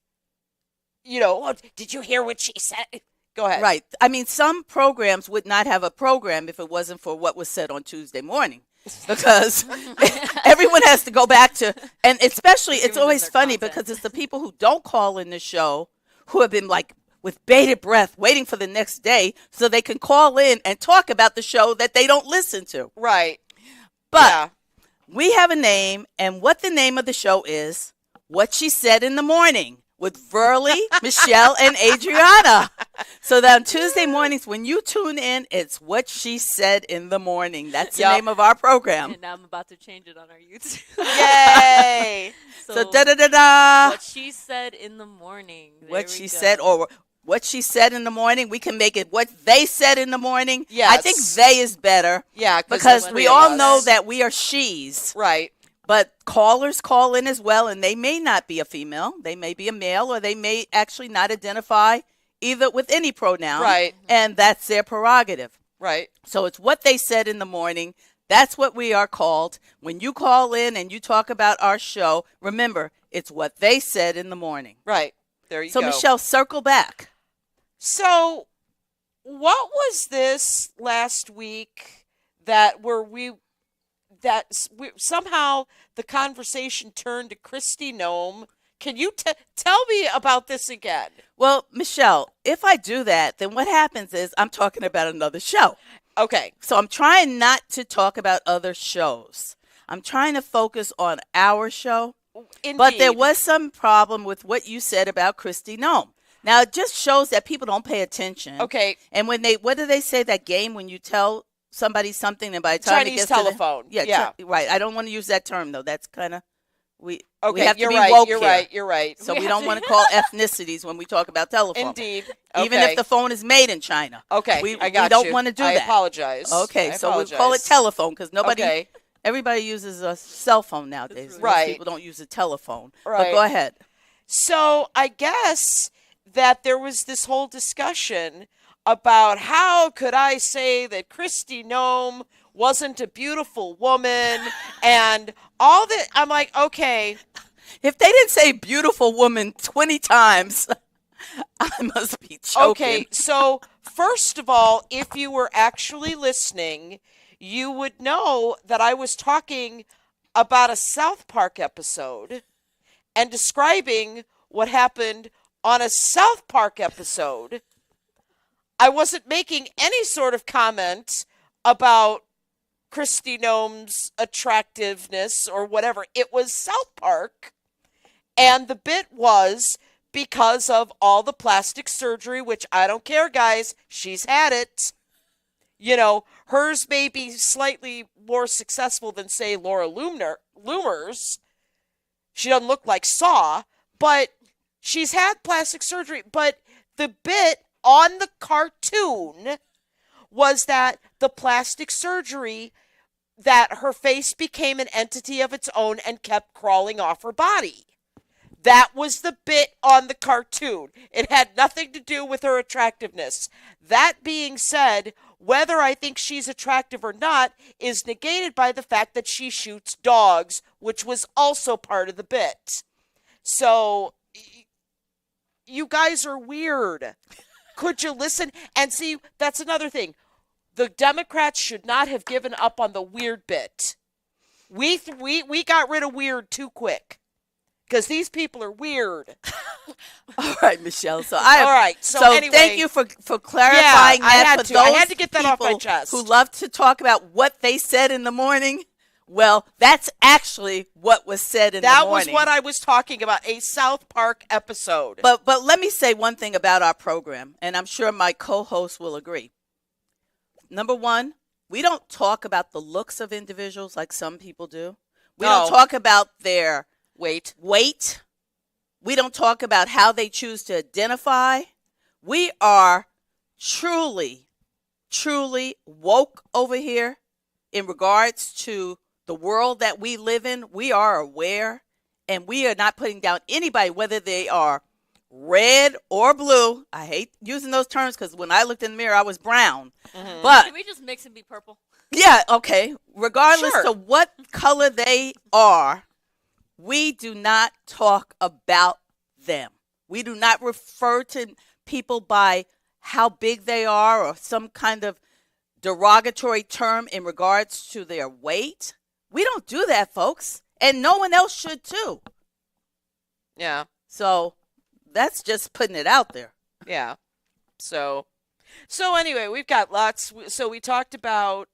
did you hear what she said? Go ahead. Right. I mean, some programs would not have a program if it wasn't for what was said on Tuesday morning, because everyone has to go back to, and especially it's always funny because it's the people who don't call in the show who have been like with bated breath waiting for the next day so they can call in and talk about the show that they don't listen to. Right. But we have a name, and what the name of the show is, What She Said in the Morning, with Verlie, Michelle, and Adrianna. So that on Tuesday mornings, when you tune in, it's What She Said in the Morning. That's the name of our program. And now I'm about to change it on our YouTube. Yay! So da-da-da-da. What She Said in the Morning. What She Said, or What She Said in the Morning. We can make it What They Said in the Morning. Yes. I think they is better. Yeah. Because we all know that we are she's. Right. But callers call in as well, and they may not be a female. They may be a male, or they may actually not identify either with any pronoun. Right. And that's their prerogative. Right. So it's What They Said in the Morning. That's what we are called. When you call in and you talk about our show, remember, it's What They Said in the Morning. Right. There you go. So, Michelle, circle back. So what was this last week that where somehow the conversation turned to Christy Nome? Can you tell me about this again? Well, Michelle, if I do that, then what happens is I'm talking about another show. Okay. So I'm trying not to talk about other shows. I'm trying to focus on our show. Indeed. But there was some problem with what you said about Christy Nome. Now, it just shows that people don't pay attention. Okay. And what do they say, that game when you tell somebody something and by the time Chinese it gets telephone. To yeah. Right. I don't want to use that term, though. That's kind of, we have to be right, woke you're here. right, you're right. So we don't want to call ethnicities when we talk about telephone. Indeed. Even if the phone is made in China. Okay, we I got don't you. want to do I that. apologize. Okay, I so apologize. we call it telephone because nobody, Okay. everybody uses a cell phone nowadays. Most Right. people don't use a telephone. Right. But go ahead. So I guess that there was this whole discussion about how could I say that Christy Nome wasn't a beautiful woman and all that. I'm like, okay. If they didn't say beautiful woman 20 times, I must be choking. Okay, so first of all, if you were actually listening, you would know that I was talking about a South Park episode and describing what happened on a South Park episode. I wasn't making any sort of comment about Christy Nome's attractiveness or whatever. It was South Park. And the bit was because of all the plastic surgery, which I don't care, guys. She's had it. You know, hers may be slightly more successful than, say, Laura Loomer's. She doesn't look like Saw, but she's had plastic surgery. But the bit on the cartoon was that the plastic surgery, that her face became an entity of its own and kept crawling off her body. That was the bit on the cartoon. It had nothing to do with her attractiveness. That being said, whether I think she's attractive or not is negated by the fact that she shoots dogs, which was also part of the bit. So, you guys are weird. Could you listen? And see, that's another thing. The Democrats should not have given up on the weird bit. We got rid of weird too quick. Because these people are weird. All right, Michelle. So anyway, thank you for clarifying that for those I had to get that off my people chest. who love to talk about what they said in the morning. Well, that's actually what was said in the morning. That was what I was talking about, a South Park episode. But let me say one thing about our program, and I'm sure my co-host will agree. Number one, we don't talk about the looks of individuals like some people do. We don't talk about their weight. We don't talk about how they choose to identify. We are truly, truly woke over here in regards to the world that we live in. We are aware, and we are not putting down anybody, whether they are red or blue. I hate using those terms because when I looked in the mirror, I was brown. Mm-hmm. But can we just mix and be purple? Yeah, okay. Regardless Sure. of what color they are, we do not talk about them. We do not refer to people by how big they are or some kind of derogatory term in regards to their weight. We don't do that, folks. And no one else should too. Yeah. So that's just putting it out there. Yeah. So anyway, we've got lots. So we talked about.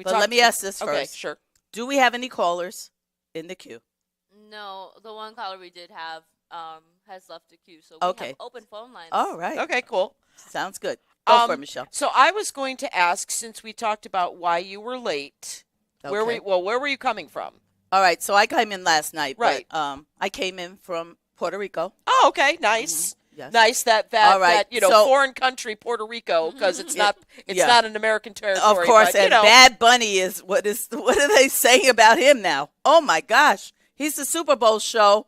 Let me ask this first. Okay, sure. Do we have any callers in the queue? No, the one caller we did have has left the queue, so we have open phone lines. All right. Okay, cool. Sounds good. Go for it, Michelle. So I was going to ask, since we talked about why you were late, where were you coming from? All right, so I came in last night. Right. But, I came in from Puerto Rico. Oh, okay, nice. Mm-hmm. Yes. Nice that All right. foreign country Puerto Rico, because it's not an American territory. Of course, but, and Bad Bunny is what are they saying about him now? Oh my gosh, he's the Super Bowl show,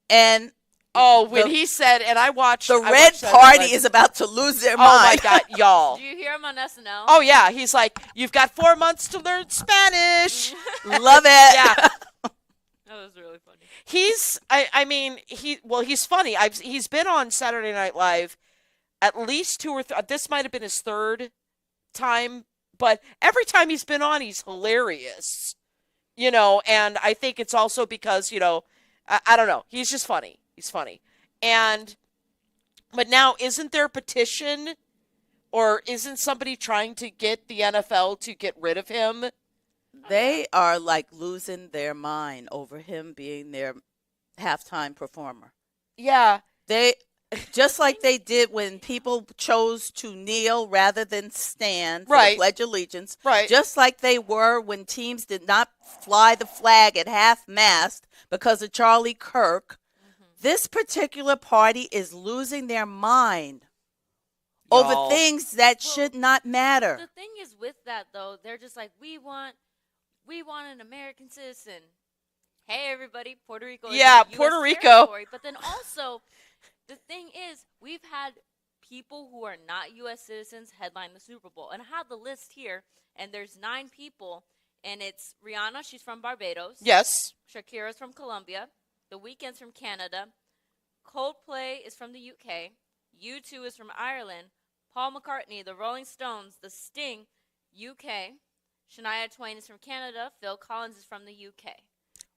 and he said, and I watched the Red Party is about to lose their mind. Oh my God, y'all! Do you hear him on SNL? Oh yeah, he's like, you've got 4 months to learn Spanish. Love it. Yeah. That was really funny. He's funny. He's been on Saturday Night Live at least two or this might have been his third time, but every time he's been on, he's hilarious. And I think it's also because, I don't know, he's just funny. He's funny. But now, isn't there a petition, or isn't somebody trying to get the NFL to get rid of him? They are like losing their mind over him being their halftime performer. Yeah. They just like they did when people chose to kneel rather than stand for the Pledge of Allegiance. Right. Just like they were when teams did not fly the flag at half-mast because of Charlie Kirk. This particular party is losing their mind over things that should not matter. The thing is with that, though, they're just like, we want an American citizen. Hey, everybody, Puerto Rico. Yeah, is Puerto US Rico. Territory. But then also, the thing is, we've had people who are not U.S. citizens headline the Super Bowl. And I have the list here, and there's 9 people, and it's Rihanna, she's from Barbados. Yes. Shakira's from Colombia. The Weeknd's from Canada. Coldplay is from the UK. U2 is from Ireland. Paul McCartney, the Rolling Stones, The Sting, UK. Shania Twain is from Canada. Phil Collins is from the UK.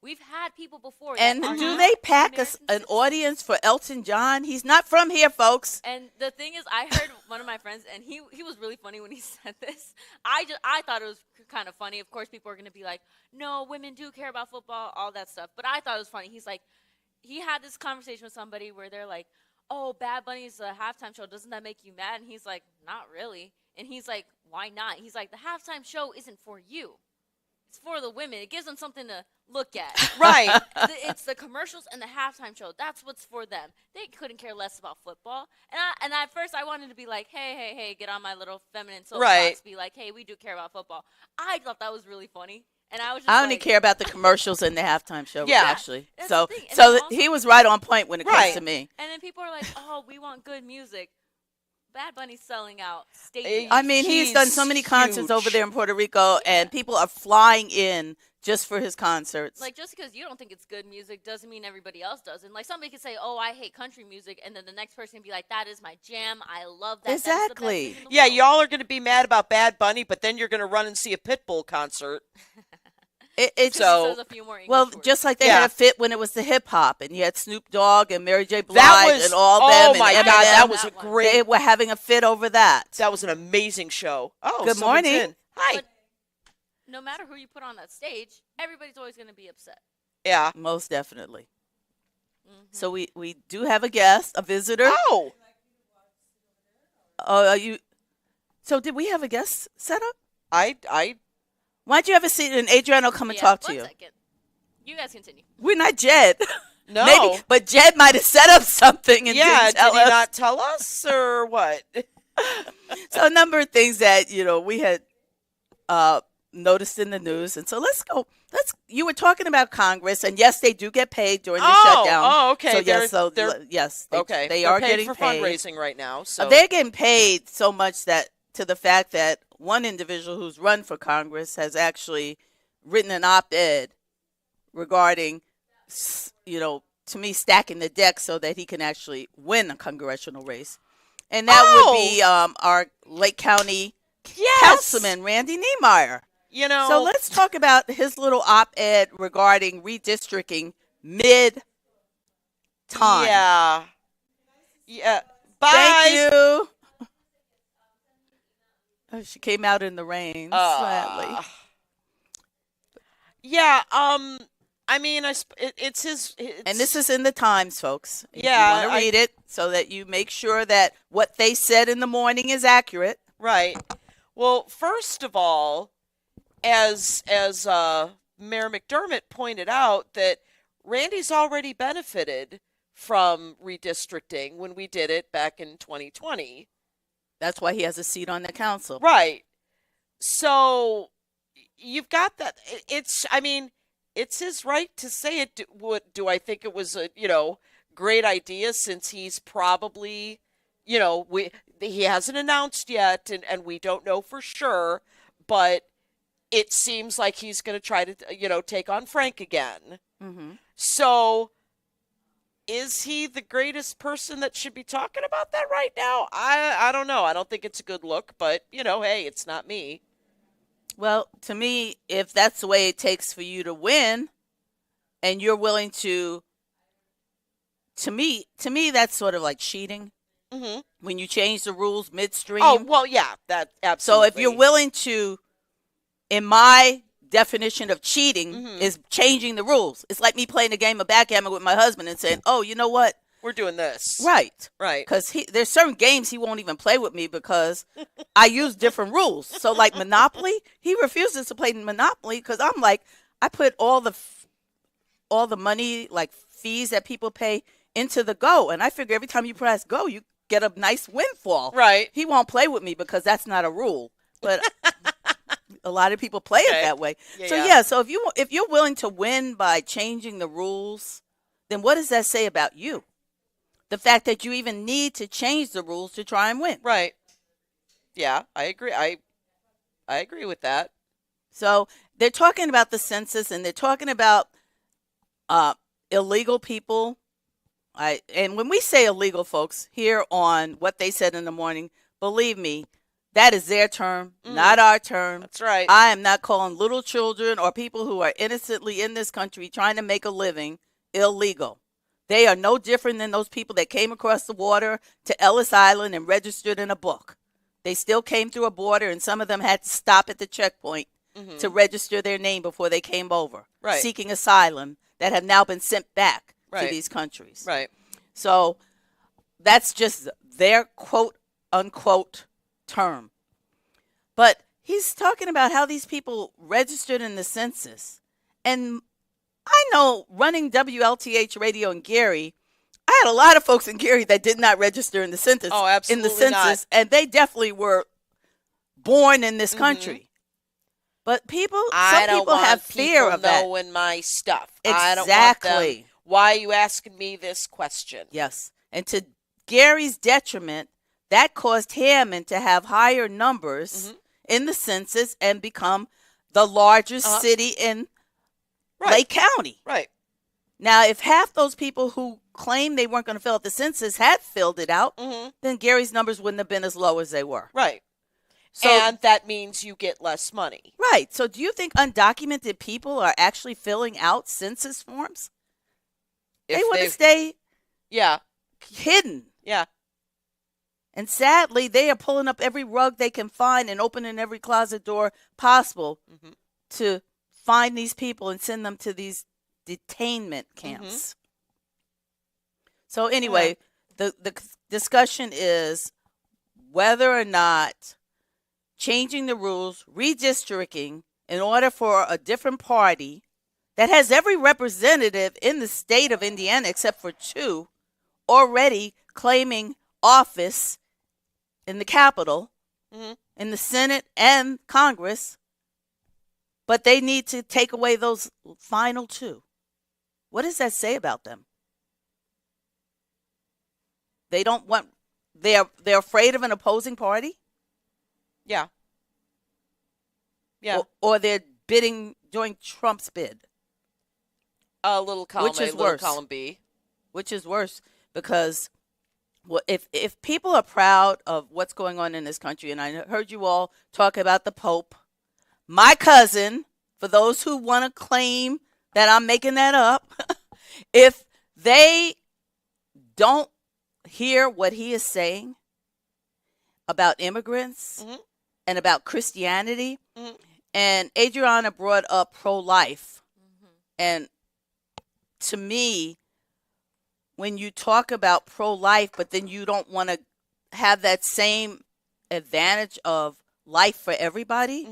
We've had people before. And do they pack an audience for Elton John? He's not from here, folks. And the thing is, I heard one of my friends, and he was really funny when he said this. I thought it was kind of funny. Of course, people are going to be like, no, women do care about football, all that stuff. But I thought it was funny. He's like, he had this conversation with somebody where they're like, oh, Bad Bunny's a halftime show. Doesn't that make you mad? And he's like, not really. And he's like, why not? He's like, the halftime show isn't for you. It's for the women. It gives them something to look at. Right. It's the commercials and the halftime show. That's what's for them. They couldn't care less about football. And at first I wanted to be like, hey, get on my little feminine soapbox. Right. Be like, hey, we do care about football. I thought that was really funny. And I was just I only care about the commercials and the halftime show, actually. That's So the thing. And also, he was right on point when it comes to me. And then people are like, oh, we want good music. Bad Bunny's selling out stadiums. I mean, he's done so many concerts over there in Puerto Rico, and people are flying in just for his concerts. Like, just because you don't think it's good music doesn't mean everybody else does. And, like, somebody could say, oh, I hate country music, and then the next person can be like, that is my jam. I love that. Exactly. Yeah, y'all are going to be mad about Bad Bunny, but then you're going to run and see a Pitbull concert. It's so, a few more English words. Just like they had a fit when it was the hip hop, and you had Snoop Dogg and Mary J. Blige and all them. Oh my and God, Eminem. that was a great. They were having a fit over that. That was an amazing show. Oh, good morning. In. Hi. But no matter who you put on that stage, everybody's always going to be upset. Yeah, most definitely. Mm-hmm. So we do have a guest, a visitor. Oh. You. So did we have a guest set up? I. Why don't you have a seat and Adrianna will come and talk to you? 1 second. You guys continue. We're not Jed. No. Maybe, but Jed might have set up something and didn't tell did he us. not tell us or what? So a number of things that, we had noticed in the news. And so let's go. You were talking about Congress, and yes, they do get paid during the shutdown. Oh, okay. So yes, okay. They They're are paid getting for paid. fundraising right now. So they're getting paid so much that to the fact that one individual who's run for Congress has actually written an op-ed regarding, to me, stacking the deck so that he can actually win a congressional race. And that would be our Lake County Councilman, Randy Niemeyer. So let's talk about his little op-ed regarding redistricting mid-time. Yeah. Bye. Thank you. Oh, she came out in the rain, sadly. Yeah. I mean, it's his. And this is in the Times, folks. If you want to read it so that you make sure that what they said in the morning is accurate. Right. Well, first of all, as Mayor McDermott pointed out, that Randy's already benefited from redistricting when we did it back in 2020. That's why he has a seat on the council. Right. So you've got that. It's his right to say it. Do I think it was a, great idea, since he's probably, he hasn't announced yet, and we don't know for sure, but it seems like he's going to try to, take on Frank again. Mm-hmm. So is he the greatest person that should be talking about that right now? I don't know. I don't think it's a good look, but, hey, it's not me. Well, to me, if that's the way it takes for you to win, and you're willing to me, that's sort of like cheating Mm-hmm. when you change the rules midstream. Oh, well, yeah, that So absolutely. if you're willing to, in my definition of cheating, Mm-hmm. is changing the rules. It's like me playing a game of backgammon with my husband and saying, "Oh, you know what? We're doing this. Right. Right. Because there's certain games he won't even play with me because I use different rules. So like Monopoly, he refuses to play Monopoly because I'm like, I put all the money, like fees that people pay into the Go. And I figure every time you press Go, you get a nice windfall. Right. He won't play with me because that's not a rule. But a lot of people play it that way. Yeah. So if you're willing to win by changing the rules, then what does that say about you? The fact that you even need to change the rules to try and win. Right. Yeah, I agree. I agree with that. So they're talking about the census and they're talking about illegal people. And when we say illegal, folks, here on What They Said in the Morning, believe me, that is their term, not our term. That's right. I am not calling little children or people who are innocently in this country trying to make a living illegal. They are no different than those people that came across the water to Ellis Island and registered in a book. They still came through a border, and some of them had to stop at the checkpoint to register their name before they came over, seeking asylum, that have now been sent back to these countries. Right. So that's just their quote unquote term. But he's talking about how these people registered in the census. And I know, running WLTH radio in Gary, I had a lot of folks in Gary that did not register in the census. Oh, absolutely in the census, and they definitely were born in this country. But some people have fear of that. Knowing my stuff. Exactly. I don't want them. Why are you asking me this question? Yes. And to Gary's detriment, that caused Hammond to have higher numbers in the census and become the largest city in Lake County. Right. Now, if half those people who claimed they weren't going to fill out the census had filled it out, then Gary's numbers wouldn't have been as low as they were. Right. So, and that means you get less money. Right. So do you think undocumented people are actually filling out census forms? They want to stay hidden. Yeah. And sadly, they are pulling up every rug they can find and opening every closet door possible to find these people and send them to these detainment camps. So anyway, the discussion is whether or not changing the rules, redistricting in order for a different party that has every representative in the state of Indiana except for 2 already claiming office in the Capitol, in the Senate and Congress, but they need to take away those final 2. What does that say about them? They don't want, they're afraid of an opposing party? Yeah. Yeah. Or they're doing Trump's bid. Little column Which is A, little worse. column B. Which is worse because if people are proud of what's going on in this country, and I heard you all talk about the Pope, my cousin, for those who want to claim that I'm making that up, if they don't hear what he is saying about immigrants and about Christianity, and Adrianna brought up pro-life, and to me, when you talk about pro-life, but then you don't want to have that same advantage of life for everybody,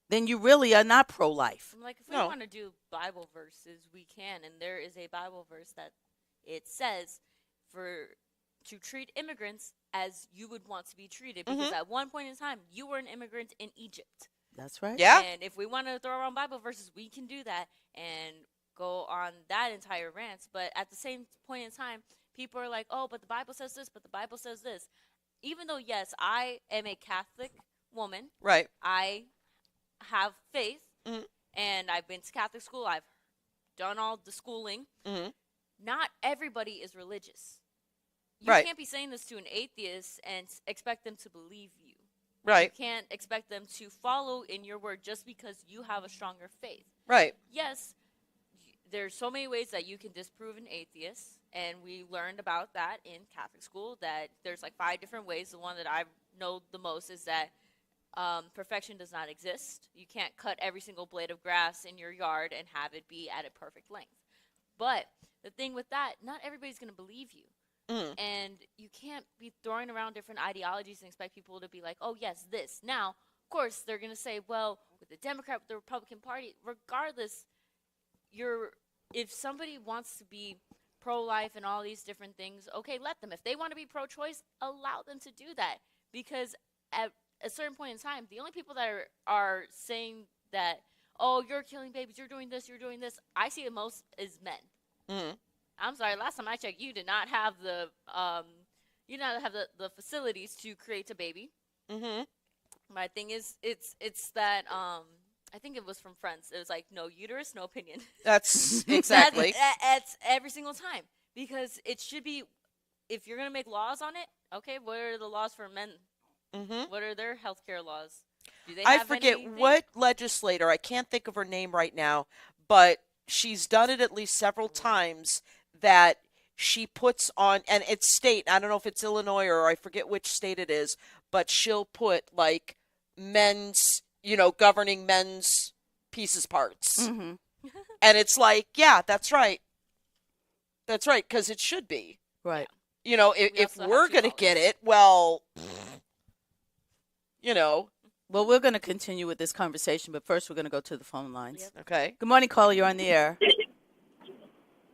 then you really are not pro-life. Like, if we want to do Bible verses, we can. And there is a Bible verse that it says to treat immigrants as you would want to be treated. Because at one point in time, you were an immigrant in Egypt. That's right. Yeah. And if we want to throw around Bible verses, we can do that and go on that entire rant. But at the same point in time, people are like, oh, but the Bible says this, but the Bible says this. Even though, yes, I am a Catholic woman. Right. I have faith, and I've been to Catholic school. I've done all the schooling. not everybody is religious. You Right. can't be saying this to an atheist and expect them to believe you. Right. You can't expect them to follow in your word just because you have a stronger faith. Right. Yes, there's so many ways that you can disprove an atheist, and we learned about that in Catholic school, that there's like 5 different ways. The one that I know the most is that perfection does not exist. You can't cut every single blade of grass in your yard and have it be at a perfect length. But the thing with that, not everybody's going to believe you. And you can't be throwing around different ideologies and expect people to be like, oh, yes, this. Now, of course, they're going to say, well, with the Democrat, with the Republican Party, regardless, if somebody wants to be pro-life and all these different things, okay, let them. If they want to be pro-choice, allow them to do that. Because at a certain point in time, the only people that are saying that, oh, you're killing babies, you're doing this, I see it most is men. I'm sorry, last time I checked, you did not have the facilities to create a baby. My thing is, it's that I think it was from Friends. It was like, no uterus, no opinion. That's exactly. That's every single time, because it should be, if you're gonna make laws on it, okay, what are the laws for men? What are their healthcare laws? Do they have I forget anything? what legislator, I can't think of her name right now, but she's done it at least several times, that she puts on, and it's state, I don't know if it's Illinois or I forget which state it is, but she'll put like men's, governing men's pieces parts. And it's like, yeah, that's right. That's right, because it should be. Right. If we're going to get it, well, Well, we're going to continue with this conversation, but first we're going to go to the phone lines. Okay. Good morning, caller. You're on the air.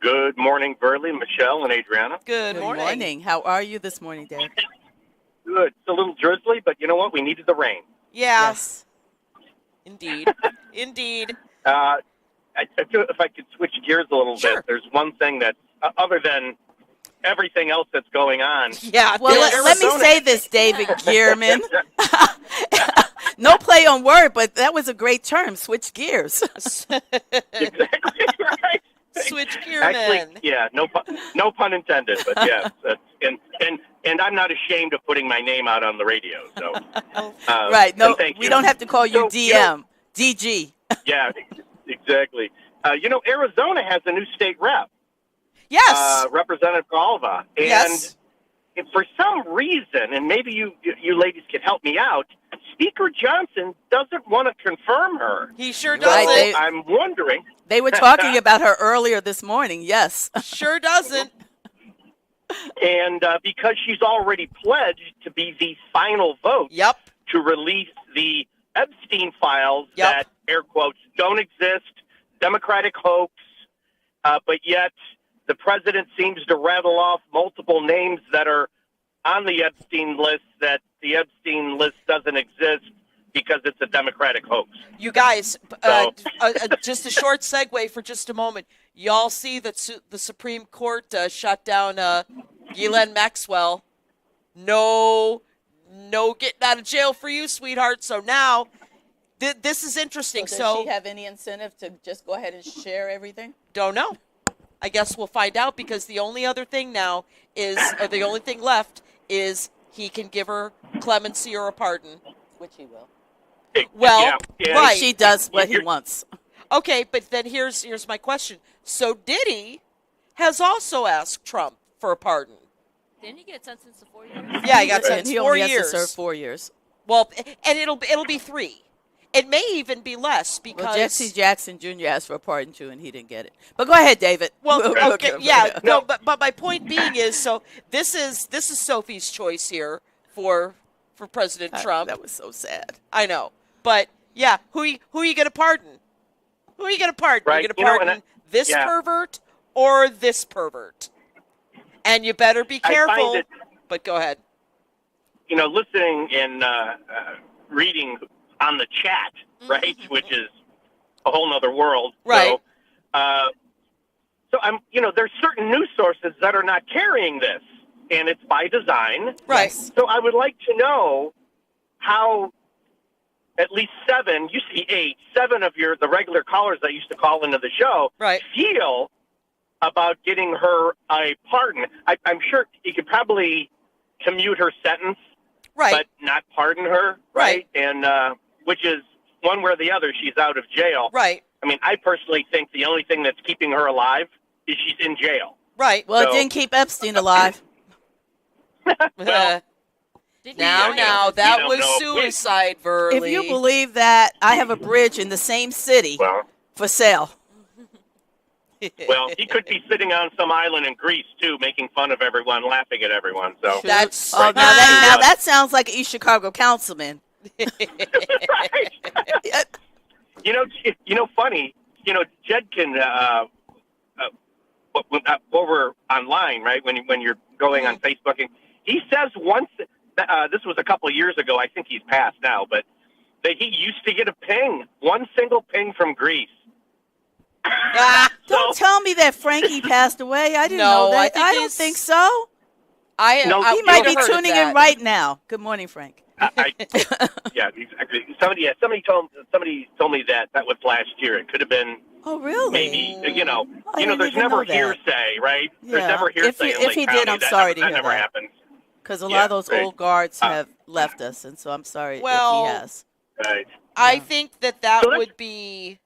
Good morning, Verlie, Michelle, and Adrianna. Good morning. How are you this morning, Dave? Good. It's a little drizzly, but you know what? We needed the rain. Yeah. Yes. Indeed. Indeed. I feel if I could switch gears a little Sure. bit, there's one thing that, other than everything else that's going on. Yeah. Well, let me say this, David Gearman. No play on word, but that was a great term. Switch gears. Exactly right. Switch gear, Actually, man. yeah, no pun intended, but yes, and I'm not ashamed of putting my name out on the radio. So, Right. No, thank we you. don't have to call you So, DM, DG. Yeah, exactly. Arizona has a new state rep. Yes. Representative Galva. And Yes. for some reason, and maybe you ladies can help me out, Speaker Johnson doesn't want to confirm her. He sure Right, doesn't. I'm wondering. They were talking about her earlier this morning. Yes. Sure doesn't. And because she's already pledged to be the final vote Yep. to release the Epstein files Yep. that, air quotes, don't exist, Democratic hoax, but yet the president seems to rattle off multiple names that are on the Epstein list that the Epstein list doesn't exist because it's a Democratic hoax. You guys, just a short segue for just a moment. Y'all see that the Supreme Court shut down Ghislaine Maxwell. No getting out of jail for you, sweetheart. So now, this is interesting. Does So she have any incentive to just go ahead and share everything? don't know. I guess we'll find out, because the only other thing now is, or the only thing left is, he can give her clemency or a pardon. Which he will. Well, Yeah. right. She does what he wants. Okay, but then here's my question. So Diddy has also asked Trump for a pardon. Didn't he get sentenced to 4 years? Yeah, he got And sentenced he 4 only years. has to serve 4 years. Well, and it'll be 3. It may even be less, because Well, Jesse Jackson Jr. asked for a pardon too, and he didn't get it. But go ahead, David. Well, We'll okay, go. yeah, no, but my point being is, so this is Sophie's choice here for President Trump. That was so sad. I know, but yeah, who you gonna pardon? Who are you gonna pardon? Right. You're You gonna know, pardon and this pervert or this pervert? And you better be I careful. find it, But go ahead. listening and reading on the chat, right, which is a whole nother world. Right. So I'm, there's certain news sources that are not carrying this, and it's by design. Right. Yes. So I would like to know how at least 7, used to be 8, 7 of the regular callers that used to call into the show Right. feel about getting her a pardon. I'm sure he could probably commute her sentence, Right. but not pardon her, Right. And which is one way or the other, she's out of jail. Right. I mean, I personally think the only thing that's keeping her alive is she's in jail. Right. Well, So- it didn't keep Epstein alive. Well, Now, that don't was know. suicide, Verlie. If you believe that, I have a bridge in the same city Well, for sale. well, he could be sitting on some island in Greece too, making fun of everyone, laughing at everyone. So That's Oh, now that sounds like an East Chicago councilman. right. Funny. Jedkin over online, right? When you're going on Facebook, and he says once. This was a couple of years ago. I think he's passed now, but that he used to get a ping, one single ping from Greece. Don't tell me that Frankie passed away. I didn't know that. I don't think so. No, He might be tuning in right now. Good morning, Frank. Yeah, exactly. Somebody told me that was last year. It could have been. Oh, really? Maybe I didn't there's even never know that. hearsay, right? There's Yeah. never hearsay. If in Lake he County. did, I'm That sorry never, to hear that never that. happens. Because a lot of those right. old guards have left us, and so I'm sorry Well, if he has. Right. I think that So would be.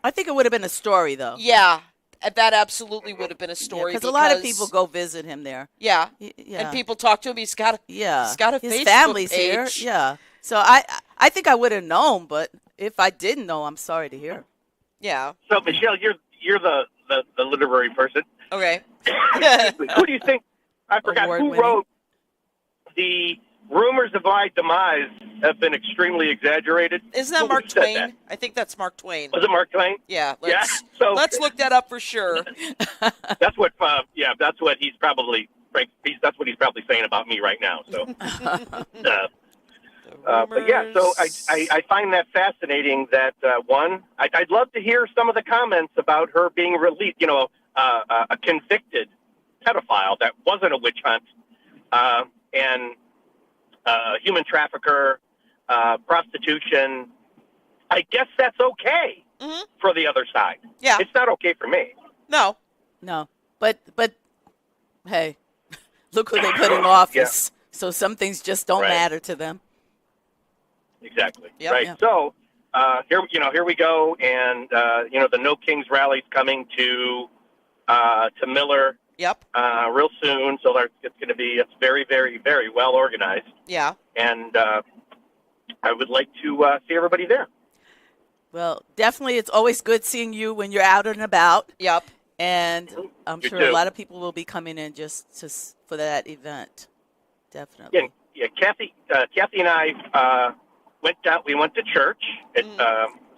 I think it would have been a story, though. Yeah, that absolutely would have been a story. Because a lot of people go visit him there. Yeah. Yeah. And people talk to him. He's got a His Facebook family's page. here. Yeah. So I think I would have known, but if I didn't know, I'm sorry to hear. Yeah. So Michelle, you're the literary person. Okay. Who do you think? I forgot who Award-winning. wrote the rumors of my demise have been extremely exaggerated. Isn't that Who Mark said Twain? that? I think that's Mark Twain. Was it Mark Twain? Yeah. Yeah. So Let's look that up for sure. that's what. That's what he's probably. That's what he's probably saying about me right now. So. But yeah, so I find that fascinating. That one, I'd love to hear some of the comments about her being released. A convicted pedophile that wasn't a witch hunt, and human trafficker, prostitution. I guess that's okay for the other side. Yeah. It's not okay for me. No. No. But hey, look who they put in office. So some things just don't Right. matter to them. Exactly. Yep. Right. Yeah. So here we go, and the No Kings rally's coming to Miller Yep. real soon. So it's very, very, very well organized, Yeah. and I would like to see everybody there. Well, definitely, it's always good seeing you when you're out and about. Yep. And I'm You sure too. a lot of people will be coming in just for that event. Definitely. Yeah. Kathy and I went down. We went to church at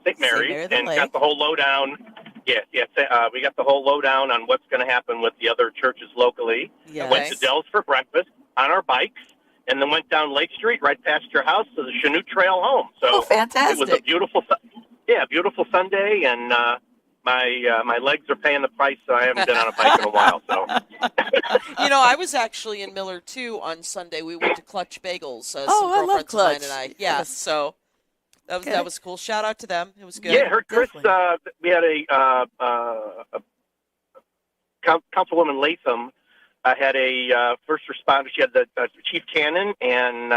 St. Mary's Mary the and Lake. got the whole lowdown. We got the whole lowdown on what's going to happen with the other churches locally. Yes. Went to Dell's for breakfast on our bikes, and then went down Lake Street right past your house to the Chanute Trail home. So Oh, fantastic. it was a beautiful Sunday, and my legs are paying the price, so I haven't been on a bike in a while. So I was actually in Miller too on Sunday. We went to Clutch Bagels. Some Oh, I love girlfriends of mine Clutch. and I. Yeah. Yes. So Okay. that was cool. Shout out to them. It was good. yeah, heard Chris. Definitely. We had a Councilwoman Latham had a first responder. She had the Chief Cannon and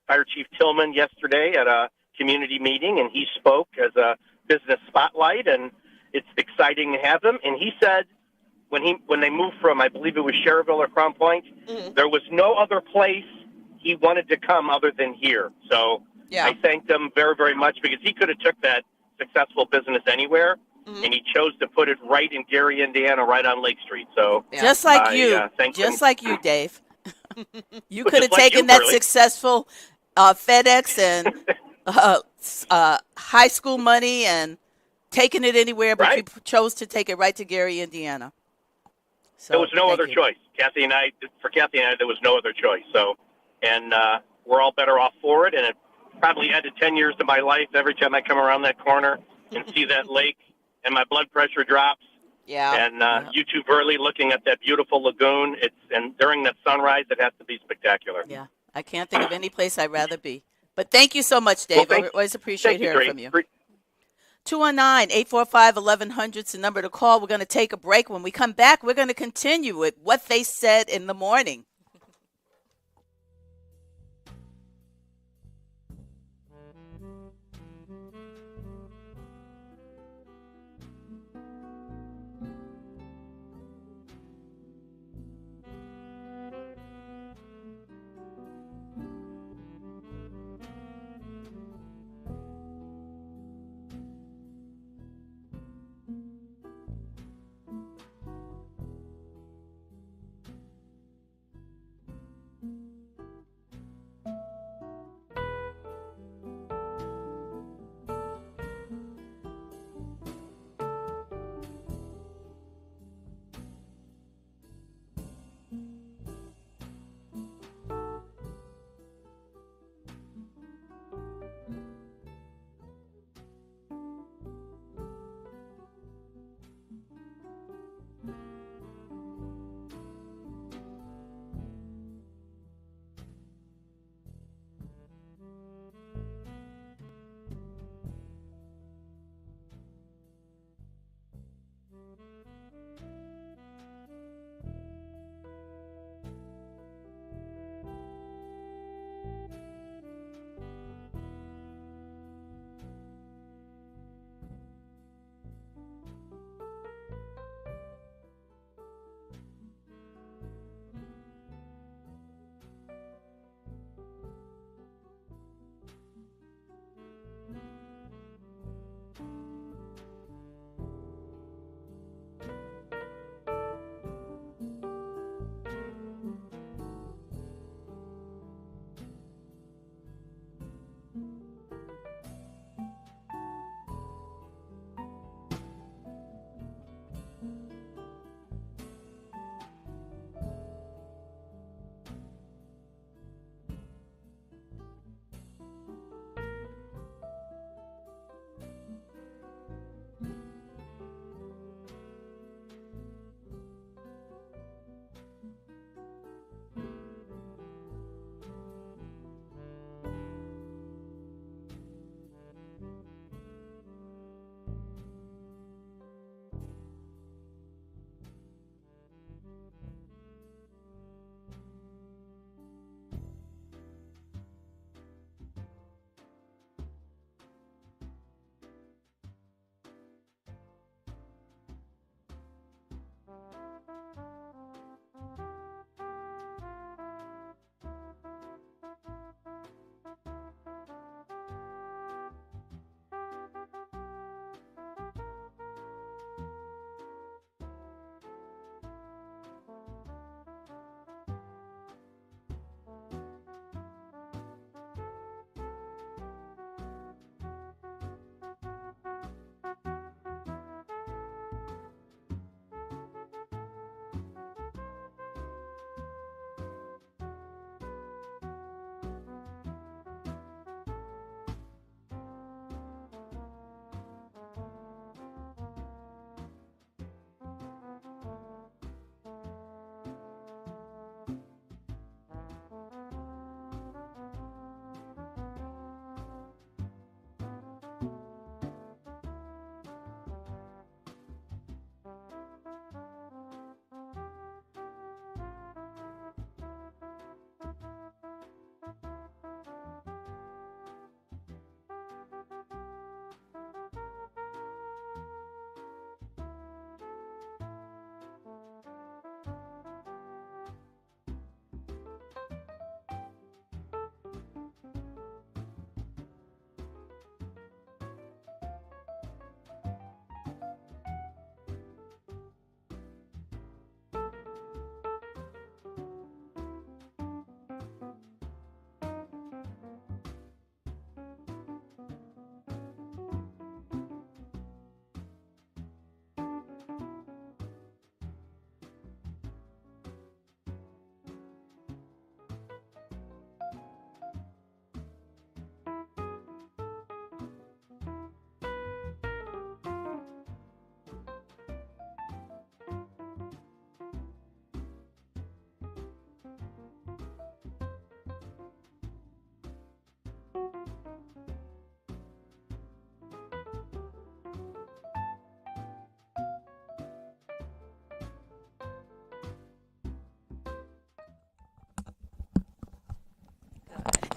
Fire Chief Tillman yesterday at a community meeting, and he spoke as a business spotlight, and it's exciting to have him. And he said when they moved from, I believe it was Cherville or Crown Point, there was no other place he wanted to come other than here. So Yeah. I thanked him very, very much because he could have took that successful business anywhere, and he chose to put it right in Gary, Indiana, right on Lake Street. So Yeah. Just like you. thank Just him. like you, Dave. You Well, could have just like taken you, that Verlie. successful FedEx and high school money and taken it anywhere, but you Right. chose to take it right to Gary, Indiana. So there was no thank other you. choice. Kathy and I, there was no other choice. So, and we're all better off for it. And it probably added 10 years to my life every time I come around that corner and see that lake, and my blood pressure drops. Yeah. And you two, Verlie, looking at that beautiful lagoon. And during that sunrise, it has to be spectacular. Yeah, I can't think of any place I'd rather be. But thank you so much, Dave. Well, I always appreciate Thank you, hearing Grace. from you. 219-845-1100 is the number to call. We're going to take a break. When we come back, we're going to continue with what they said in the morning.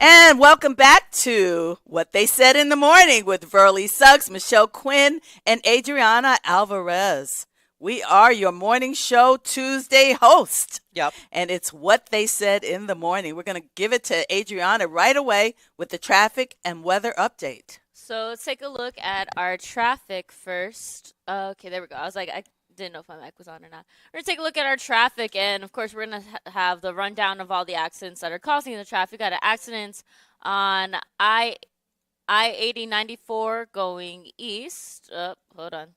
And welcome back to What They Said in the Morning with Verlie Suggs, Michelle Quinn, and Adrianna Alvarez. We are your morning show Tuesday host. Yep. And it's What They Said in the Morning. We're going to give it to Adrianna right away with the traffic and weather update. So let's take a look at our traffic first. Okay, there we go. I was like, I didn't know if my mic was on or not. We're going to take a look at our traffic, and of course, we're going to have the rundown of all the accidents that are causing the traffic. We got an accident on I-80 94 going east. Oh, hold on.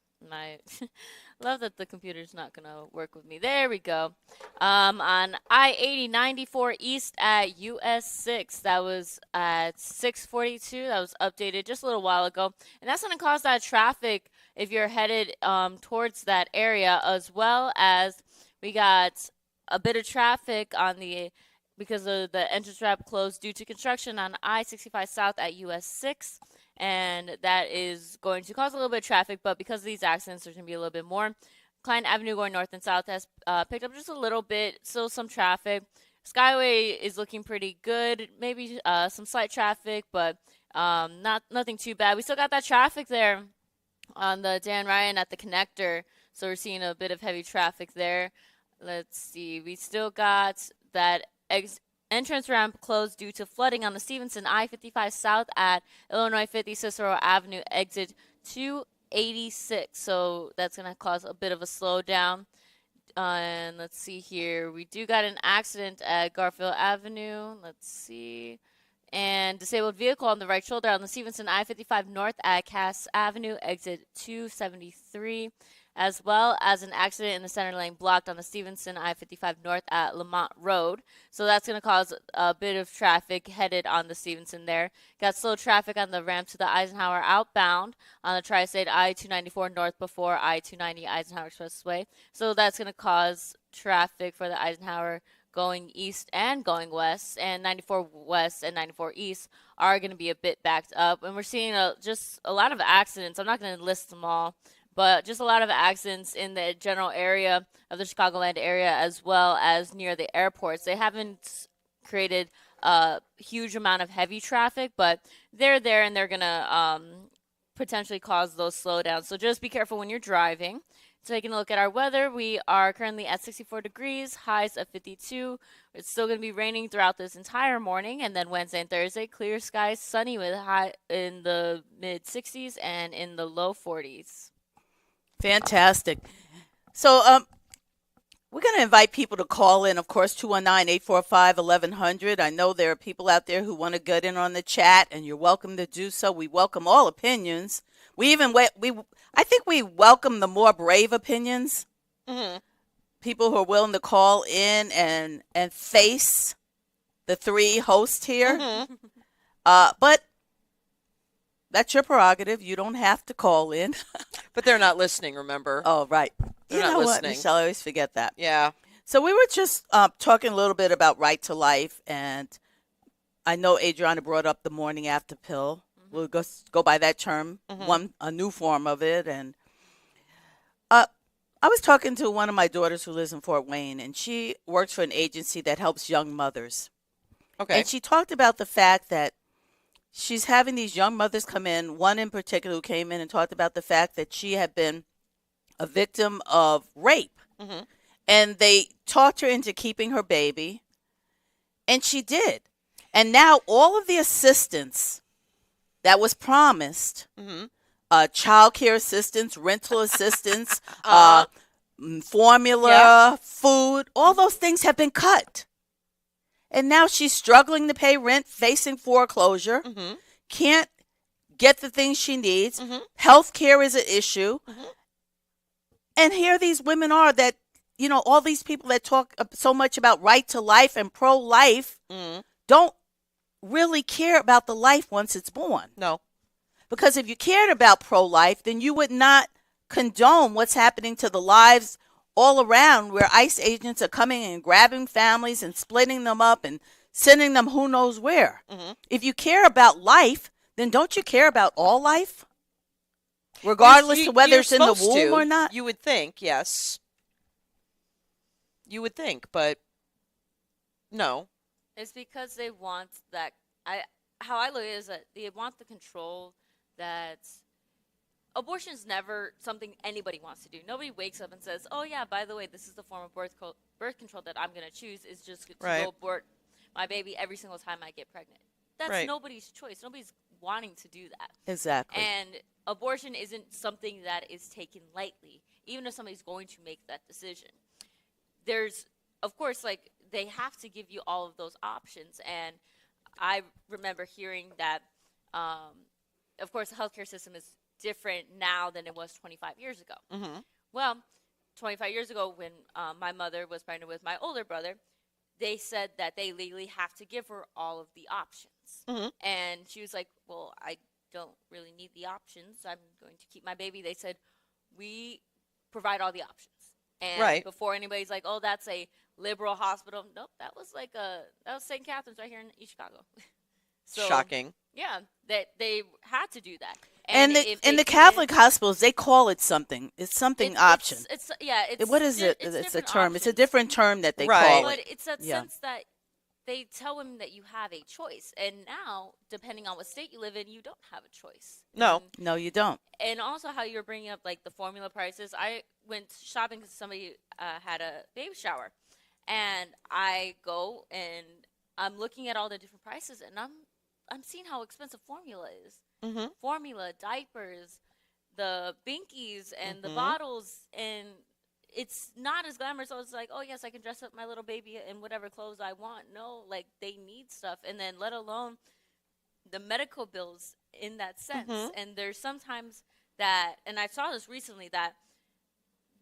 Love that the computer's not going to work with me. There we go. On I-80 94 east at US 6. That was at 6:42. That was updated just a little while ago. And that's going to cause that traffic if you're headed towards that area, as well as we got a bit of traffic on because of the entrance ramp closed due to construction on I-65 South at US 6. And that is going to cause a little bit of traffic, but because of these accidents, there's going to be a little bit more. Klein Avenue going north and south has picked up just a little bit, still some traffic. Skyway is looking pretty good, maybe some slight traffic, but nothing too bad. We still got that traffic there on the Dan Ryan at the connector, so we're seeing a bit of heavy traffic there. Let's see, we still got that entrance ramp closed due to flooding on the Stevenson I-55 South at Illinois 50 Cicero Avenue exit 286. So that's going to cause a bit of a slowdown. And let's see here. We do got an accident at Garfield Avenue. Let's see. And disabled vehicle on the right shoulder on the Stevenson I-55 North at Cass Avenue exit 273. As well as an accident in the center lane blocked on the Stevenson I-55 North at Lamont Road. So that's going to cause a bit of traffic headed on the Stevenson there. Got slow traffic on the ramp to the Eisenhower outbound on the Tri-State I-294 North before I-290 Eisenhower Expressway. So that's going to cause traffic for the Eisenhower going east and going west. And 94 West and 94 East are going to be a bit backed up. And we're seeing just a lot of accidents. I'm not going to list them all, but just a lot of accidents in the general area of the Chicagoland area, as well as near the airports. They haven't created a huge amount of heavy traffic, but they're there, and they're going to potentially cause those slowdowns. So just be careful when you're driving. Taking a look at our weather, we are currently at 64 degrees, highs of 52. It's still going to be raining throughout this entire morning, and then Wednesday and Thursday, clear skies, sunny with high in the mid-60s and in the low 40s. Fantastic. So we're going to invite people to call in, of course, 219-845-1100. I know there are people out there who want to get in on the chat, and you're welcome to do so. We welcome all opinions. I think we welcome the more brave opinions. Mm-hmm. People who are willing to call in and face the three hosts here. Mm-hmm. But that's your prerogative. You don't have to call in. But they're not listening, remember? Oh, right. They're you not know listening. What, Michelle? I always forget that. Yeah. So we were just talking a little bit about right to life, and I know Adrianna brought up the morning after pill. Mm-hmm. We'll go by that term, mm-hmm. A new form of it. And I was talking to one of my daughters who lives in Fort Wayne, and she works for an agency that helps young mothers. Okay. And she talked about the fact that she's having these young mothers come in, one in particular who came in and talked about the fact that she had been a victim of rape. Mm-hmm. And they talked her into keeping her baby, and she did. And now all of the assistance that was promised, mm-hmm. Child care assistance, rental assistance, formula, food, all those things have been cut. And now she's struggling to pay rent, facing foreclosure, mm-hmm. can't get the things she needs. Mm-hmm. Health care is an issue. Mm-hmm. And here these women are that, you know, all these people that talk so much about right to life and pro-life don't really care about the life once it's born. No. Because if you cared about pro-life, then you would not condone what's happening to the lives all around, where ICE agents are coming and grabbing families and splitting them up and sending them who knows where. Mm-hmm. If you care about life, then don't you care about all life? Regardless of whether it's in the womb or not? You would think, yes. You would think, but no. It's because they want that how I look at it is that they want the control that abortion is never something anybody wants to do. Nobody wakes up and says, "Oh yeah, by the way, this is the form of birth control that I'm going to choose is just to Right. go abort my baby every single time I get pregnant." That's Right. nobody's choice. Nobody's wanting to do that. Exactly. And abortion isn't something that is taken lightly, even if somebody's going to make that decision. There's, of course, like they have to give you all of those options. And I remember hearing that, of course, the healthcare system is different now than it was 25 years ago. Mm-hmm. Well, 25 years ago, when my mother was pregnant with my older brother, they said that they legally have to give her all of the options. Mm-hmm. And she was like, "Well, I don't really need the options. I'm going to keep my baby." They said, "We provide all the options." And Right. before anybody's like, "Oh, that's a liberal hospital." Nope, that was St. Catherine's right here in East Chicago. So, Shocking. yeah, that they had to do that. And if in they the Catholic didn't, hospitals, they call it something. It's something option. It's yeah. It's What is it? It's It's a different term. It's a options. different term that they Right. call But it. it's that Yeah. sense that they tell women that you have a choice, and now depending on what state you live in, you don't have a choice. No. No, you don't. And also how you're bringing up like the formula prices. I went shopping because somebody had a baby shower, and I go and I'm looking at all the different prices, and I'm seeing how expensive formula is. Mm-hmm. Formula, diapers, the binkies, and the Mhm. bottles, and it's not as glamorous. So it's like, oh yes, I can dress up my little baby in whatever clothes I want. No, like they need stuff, and then let alone the medical bills in that sense. Mhm. And there's sometimes that, and I saw this recently, that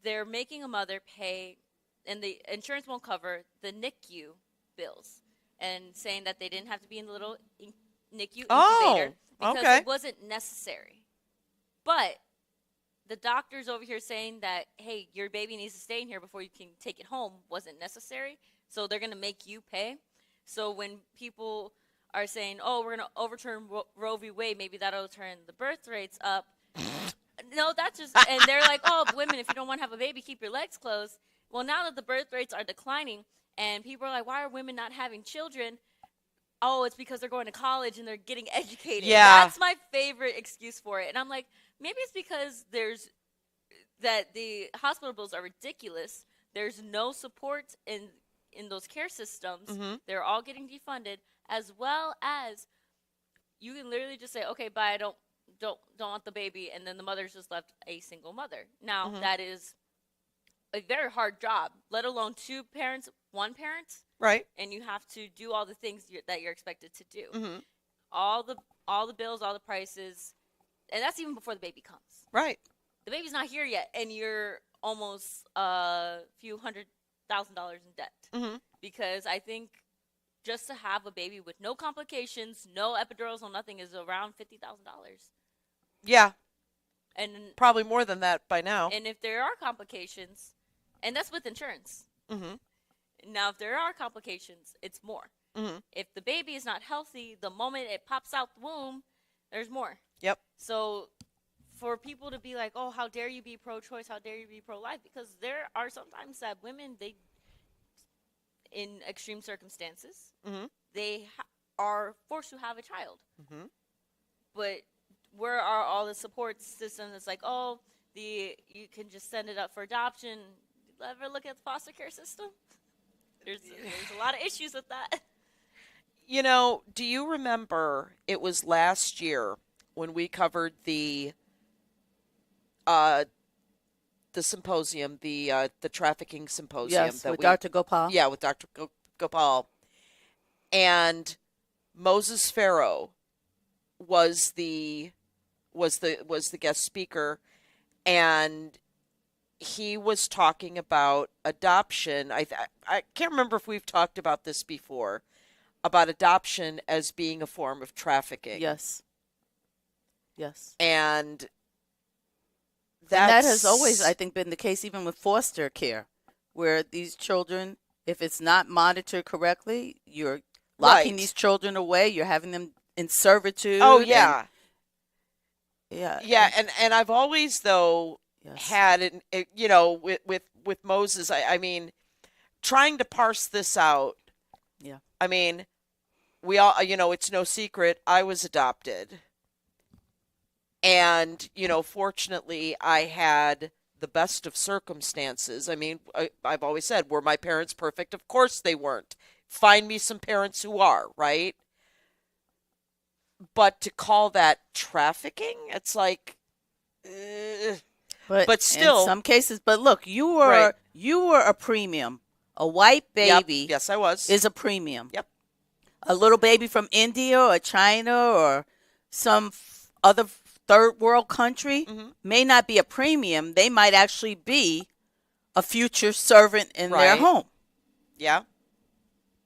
they're making a mother pay, and the insurance won't cover the NICU bills, and saying that they didn't have to be in the little NICU incubator because okay. it wasn't necessary. But the doctors over here saying that, hey, your baby needs to stay in here before you can take it home wasn't necessary. So they're going to make you pay. So when people are saying, oh, we're going to overturn Roe v. Wade, maybe that'll turn the birth rates up. No, that's just, and they're like, oh, women, if you don't want to have a baby, keep your legs closed. Well, now that the birth rates are declining and people are like, why are women not having children? Oh, it's because they're going to college and they're getting educated. Yeah. That's my favorite excuse for it. And I'm like, maybe it's because the hospital bills are ridiculous. There's no support in those care systems. Mhm. They're all getting defunded, as well as you can literally just say, okay, bye, I don't want the baby, and then the mother's just left a single mother. Now, Mhm. that is a very hard job, let alone two parents, one parent, Right. and you have to do all the things that you're expected to do. Mm-hmm. All the bills, all the prices, and that's even before the baby comes. Right. The baby's not here yet, and you're almost a few $100,000 in debt. Mm-hmm. Because I think just to have a baby with no complications, no epidurals, no nothing, is around $50,000. Yeah. And Probably more than that by now. and if there are complications, and that's with insurance. Mm-hmm. Now, if there are complications, it's more. Mm-hmm. If the baby is not healthy, the moment it pops out the womb, there's more. Yep. So for people to be like, oh, how dare you be pro-choice, how dare you be pro-life, because there are sometimes that women, they, in extreme circumstances, Mhm. they are forced to have a child. Mm-hmm. But where are all the support systems? It's like, oh, you can just send it up for adoption. Ever look at the foster care system? There's a lot of issues with that. You know, do you remember it was last year when we covered the symposium, the trafficking symposium Yes, that with we Dr. Gopal. Yeah, with Dr. Gopal. And Moses Farrow was the guest speaker, and he was talking about adoption. I can't remember if we've talked about this before, about adoption as being a form of trafficking. Yes. Yes. And That has always, I think, been the case, even with foster care, where these children, if it's not monitored correctly, you're locking Right. these children away. You're having them in servitude. Oh yeah. Yeah. Yeah, and I've always though Yes. had you know, with Moses, I mean, trying to parse this out. Yeah. I mean, we all, it's no secret I was adopted. And, fortunately, I had the best of circumstances. I mean, I've always said, were my parents perfect? Of course they weren't. Find me some parents who are, right? But to call that trafficking, it's like, but still, in some cases. But look, you were a premium. A white baby. Yep. Yes, I was. Is a premium. Yep. A little baby from India or China or some other third world country may not be a premium. They might actually be a future servant in their home. Yeah.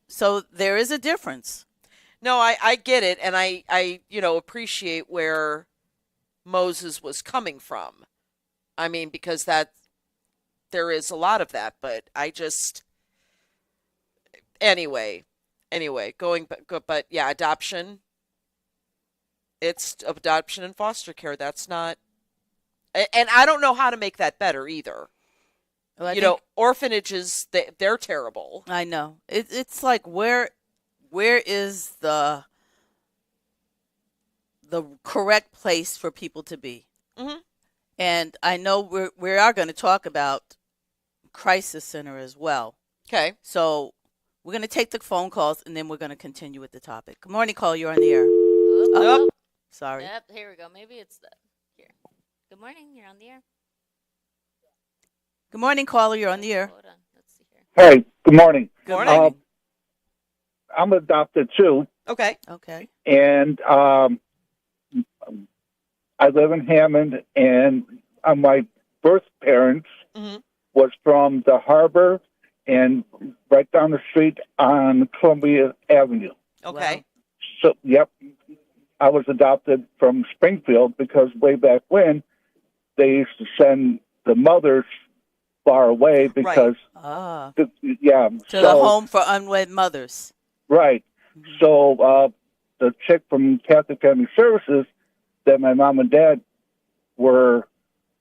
So there is a difference. No, I get it, and I appreciate where Moses was coming from. I mean, because there is a lot of that, but I just anyway, but yeah, adoption. It's adoption and foster care. That's not, and I don't know how to make that better either. Well, orphanages, they're terrible. I know. It's like where is the correct place for people to be? Mm-hmm. And I know we are going to talk about crisis center as well. Okay. So we're going to take the phone calls and then we're going to continue with the topic. Good morning, call. You're on the air. Oh, sorry. Yep. Here we go. Maybe it's here. Good morning. You're on the air. Good morning, caller. You're on the air. Hold on. Let's see here. Hey, good morning. Good morning. I'm adopted too. Okay. Okay. And I live in Hammond, and my birth parents was from the harbor and right down the street on Columbia Avenue. Okay. Wow. So, yep, I was adopted from Springfield because way back when they used to send the mothers far away because, to so, the home for unwed mothers. Right. Mm-hmm. So the chick from Catholic Family Services that my mom and dad were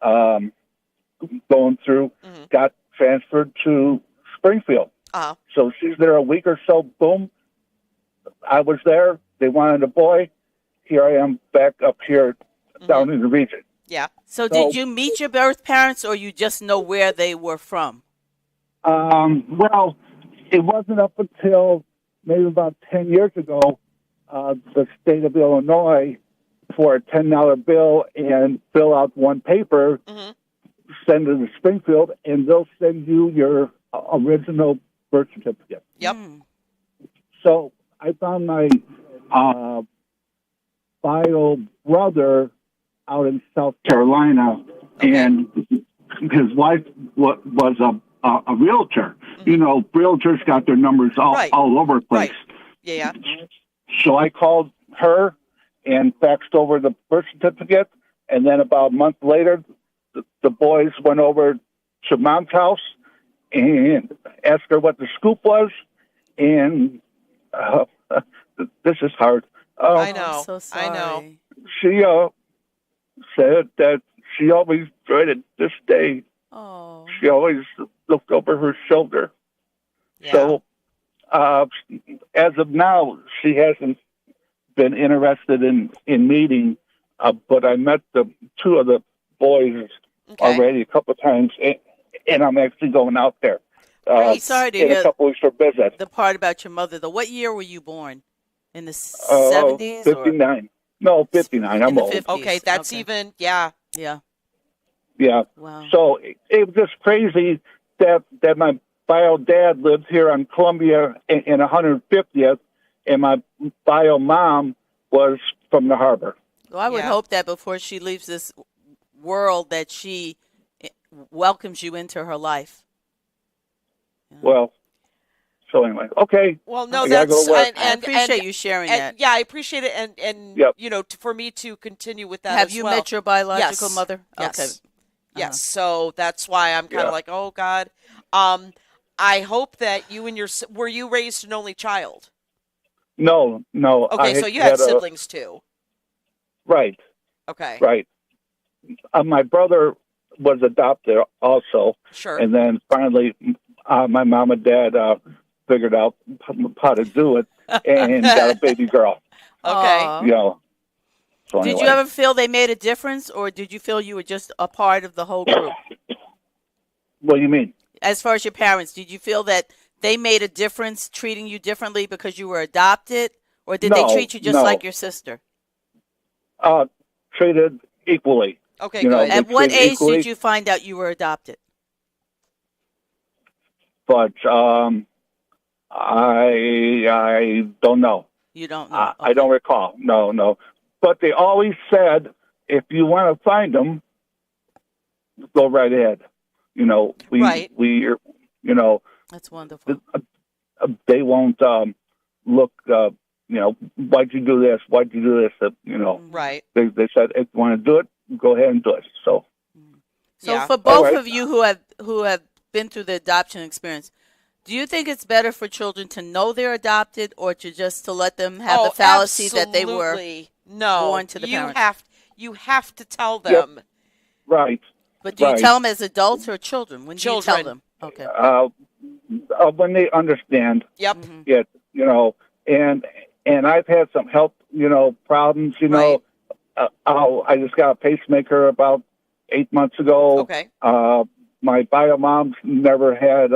going through got transferred to Springfield. Uh-huh. So she's there a week or so. Boom. I was there. They wanted a boy. Here I am back up here down in the region. Yeah. So did you meet your birth parents or you just know where they were from? Well, it wasn't up until maybe about 10 years ago, the state of Illinois, for a $10 bill and fill out one paper, send it to Springfield, and they'll send you your original birth certificate. Yep. So I found my bio brother out in South Carolina, and his wife was a realtor. You know, realtors got their numbers all over the place. Right. Yeah. So I called her and faxed over the birth certificate, and then about a month later, the boys went over to Mom's house and asked her what the scoop was, and this is hard. I know. I'm so sorry. I know. She said that she always dreaded this day. Oh. She always looked over her shoulder. Yeah. So, as of now, she hasn't been interested in meeting, but I met the two of the boys already a couple of times, and I'm actually going out there. Sorry to in hear a couple weeks for business. the part about your mother, though. What year were you born? In the 70s? 59. No, 59. I'm the old. 50s. Okay, that's even, Yeah. Yeah. Wow. So it was just crazy that my bio dad lived here on Columbia in 150th, and my bio mom was from the harbor. Well, I would hope that before she leaves this world that she welcomes you into her life. Yeah. Well, so anyway, okay. well, no, I gotta that's go to work. I appreciate you sharing that. Yeah, I appreciate it, and Yep. for me to continue with that. Have as you well. met your biological Yes. mother? Yes. Okay. Yes, so that's why I'm kind of like, oh God. I hope that you and were you raised an only child? No. Okay, so you had siblings too. Right. Okay. Right. My brother was adopted also, Sure. and then finally, my mom and dad figured out how to do it, and got a baby girl. Okay. Aw. You know. So Did anyway, you ever feel they made a difference, or did you feel you were just a part of the whole group? what do you mean? As far as your parents, did you feel that they made a difference treating you differently because you were adopted, or did they No, treat you just no. like your sister? Treated equally. Okay, You know, good. they At what treated age equally, did you find out you were adopted? But I don't know. You don't know. I don't recall. No. But they always said, if you want to find them, go right ahead. You know, Right. you know, That's wonderful. they won't look. You know, why'd you do this? Why'd you do this? You know, Right. they said, if you want to do it, go ahead and do it. So So Yeah. for both All right. of you who have been through the adoption experience, do you think it's better for children to know they're adopted, or to let them have the fallacy that they were absolutely. No. born to the parents? You have to tell Yep. them. right. But do you Right. tell them as adults or children? When do you tell Children. them? Okay. When they understand Yep. it, you know, and I've had some health, you know, problems. You know, I just got a pacemaker about 8 months ago. Okay. My bio moms never had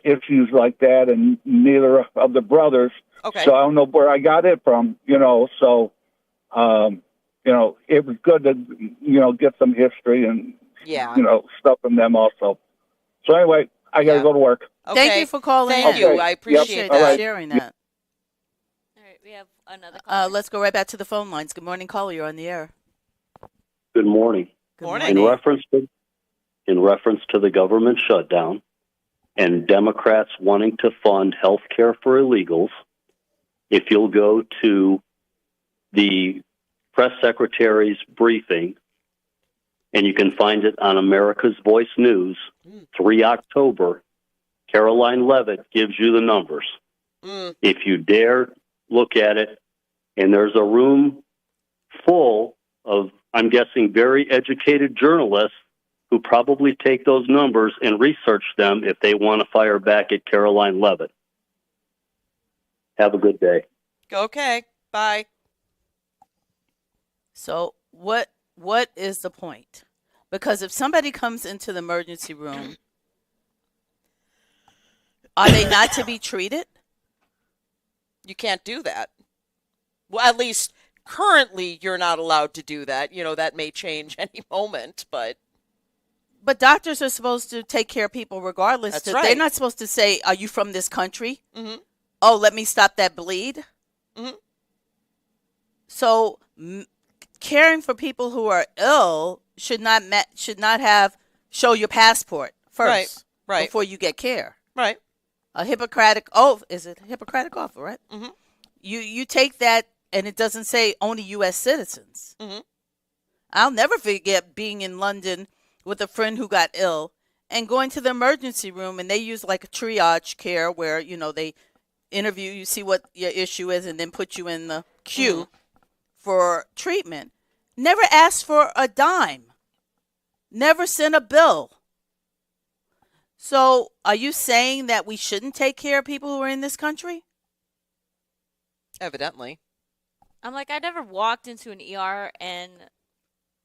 issues like that, and neither of the brothers. Okay. So I don't know where I got it from, you know. So, you know, it was good to, you know, get some history and, Yeah. you know, stuff from them also. So anyway, I got to Yeah. go to work. Okay. Thank you for calling Thank in. you. Okay. I Yep. appreciate All that. right. Sharing that. All right, we have another call. Let's go right back to the phone lines. Good morning, caller. You're on the air. Good morning. Good Morning. In reference to the government shutdown and Democrats wanting to fund health care for illegals, if you'll go to the press secretary's briefing, and you can find it on America's Voice News, 3 October, Caroline Levitt gives you the numbers. Mm. If you dare look at it, and there's a room full of, I'm guessing, very educated journalists who probably take those numbers and research them if they want to fire back at Caroline Levitt. Have a good day. Okay. Bye. So what is the point? Because if somebody comes into the emergency room, are they not to be treated? You can't do that. Well, at least currently you're not allowed to do that. You know, that may change any moment, but But doctors are supposed to take care of people regardless. That's They're right. not supposed to say, "Are you from this country?" Mhm. Oh, let me stop that bleed. Mhm. So, caring for people who are ill should not have show your passport first Right. before you get care. Right. A Hippocratic oath, is it Hippocratic oath, right? Mhm. You take that, and it doesn't say only U.S. citizens. Mhm. I'll never forget being in London with a friend who got ill and going to the emergency room, and they use like a triage care where, you know, they interview you, see what your issue is, and then put you in the queue for treatment. Never asked for a dime. Never sent a bill. So are you saying that we shouldn't take care of people who are in this country? Evidently. I'm like, I never walked into an ER and,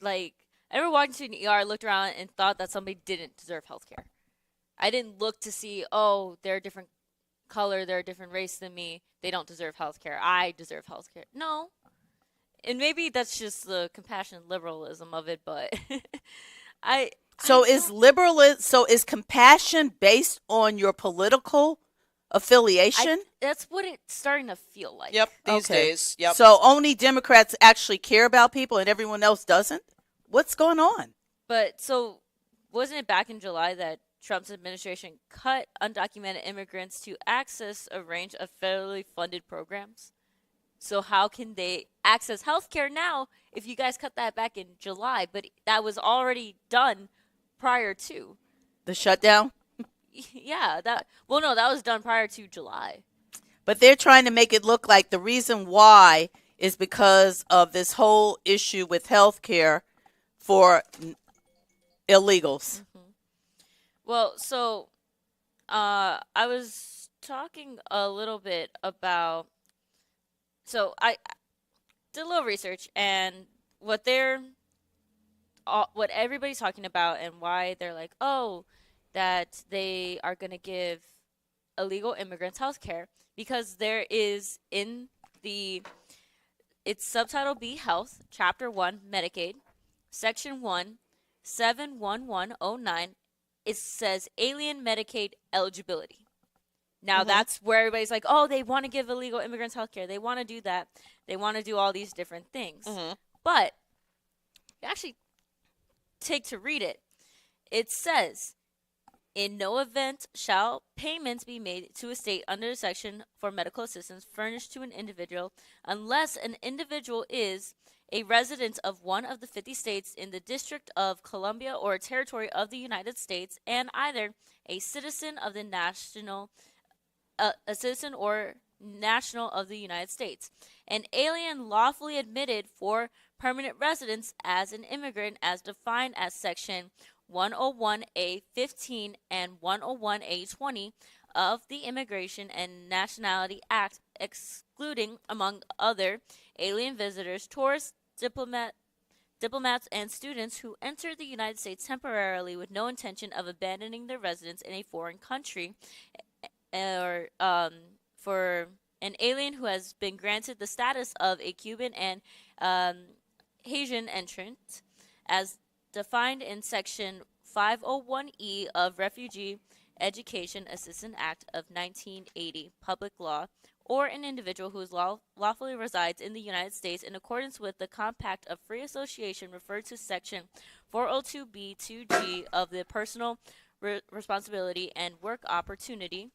like, I never walked into an ER, looked around, and thought that somebody didn't deserve health care. I didn't look to see, oh, they're a different color, they're a different race than me, they don't deserve health care. I deserve health care. No. And maybe that's just the compassion liberalism of it, but So is compassion based on your political affiliation? that's what it's starting to feel like. Yep. These Okay. days. Yep. So only Democrats actually care about people and everyone else doesn't? What's going on? But so wasn't it back in July that Trump's administration cut undocumented immigrants to access a range of federally funded programs? So how can they access health care now if you guys cut that back in July? But that was already done prior to. The shutdown? Yeah, that was done prior to July. But they're trying to make it look like the reason why is because of this whole issue with health care for illegals. Well, so I was talking a little bit about. So I did a little research, and what they're what everybody's talking about, and why they're like, oh, that they are going to give illegal immigrants health care, because there is in the it's subtitle B Health, Chapter 1 Medicaid, Section 1, 71109. It says alien Medicaid eligibility. Now that's where everybody's like, oh, they want to give illegal immigrants health care. They want to do that. They want to do all these different things. But you actually take to read it. It says, in no event shall payments be made to a state under a section for medical assistance furnished to an individual unless an individual is a resident of one of the 50 states in the District of Columbia or a territory of the United States, and either a citizen of the national a citizen or national of the United States, an alien lawfully admitted for permanent residence as an immigrant as defined as Section 101A.15 and 101A.20 of the Immigration and Nationality Act, excluding, among other, alien visitors, tourists, diplomats, and students who enter the United States temporarily with no intention of abandoning their residence in a foreign country, or for an alien who has been granted the status of a Cuban and Haitian entrant, as defined in Section 501E of Refugee Education Assistance Act of 1980, Public Law, or an individual who lawfully resides in the United States in accordance with the Compact of Free Association referred to Section 402B2G of the Personal Responsibility and Work Opportunity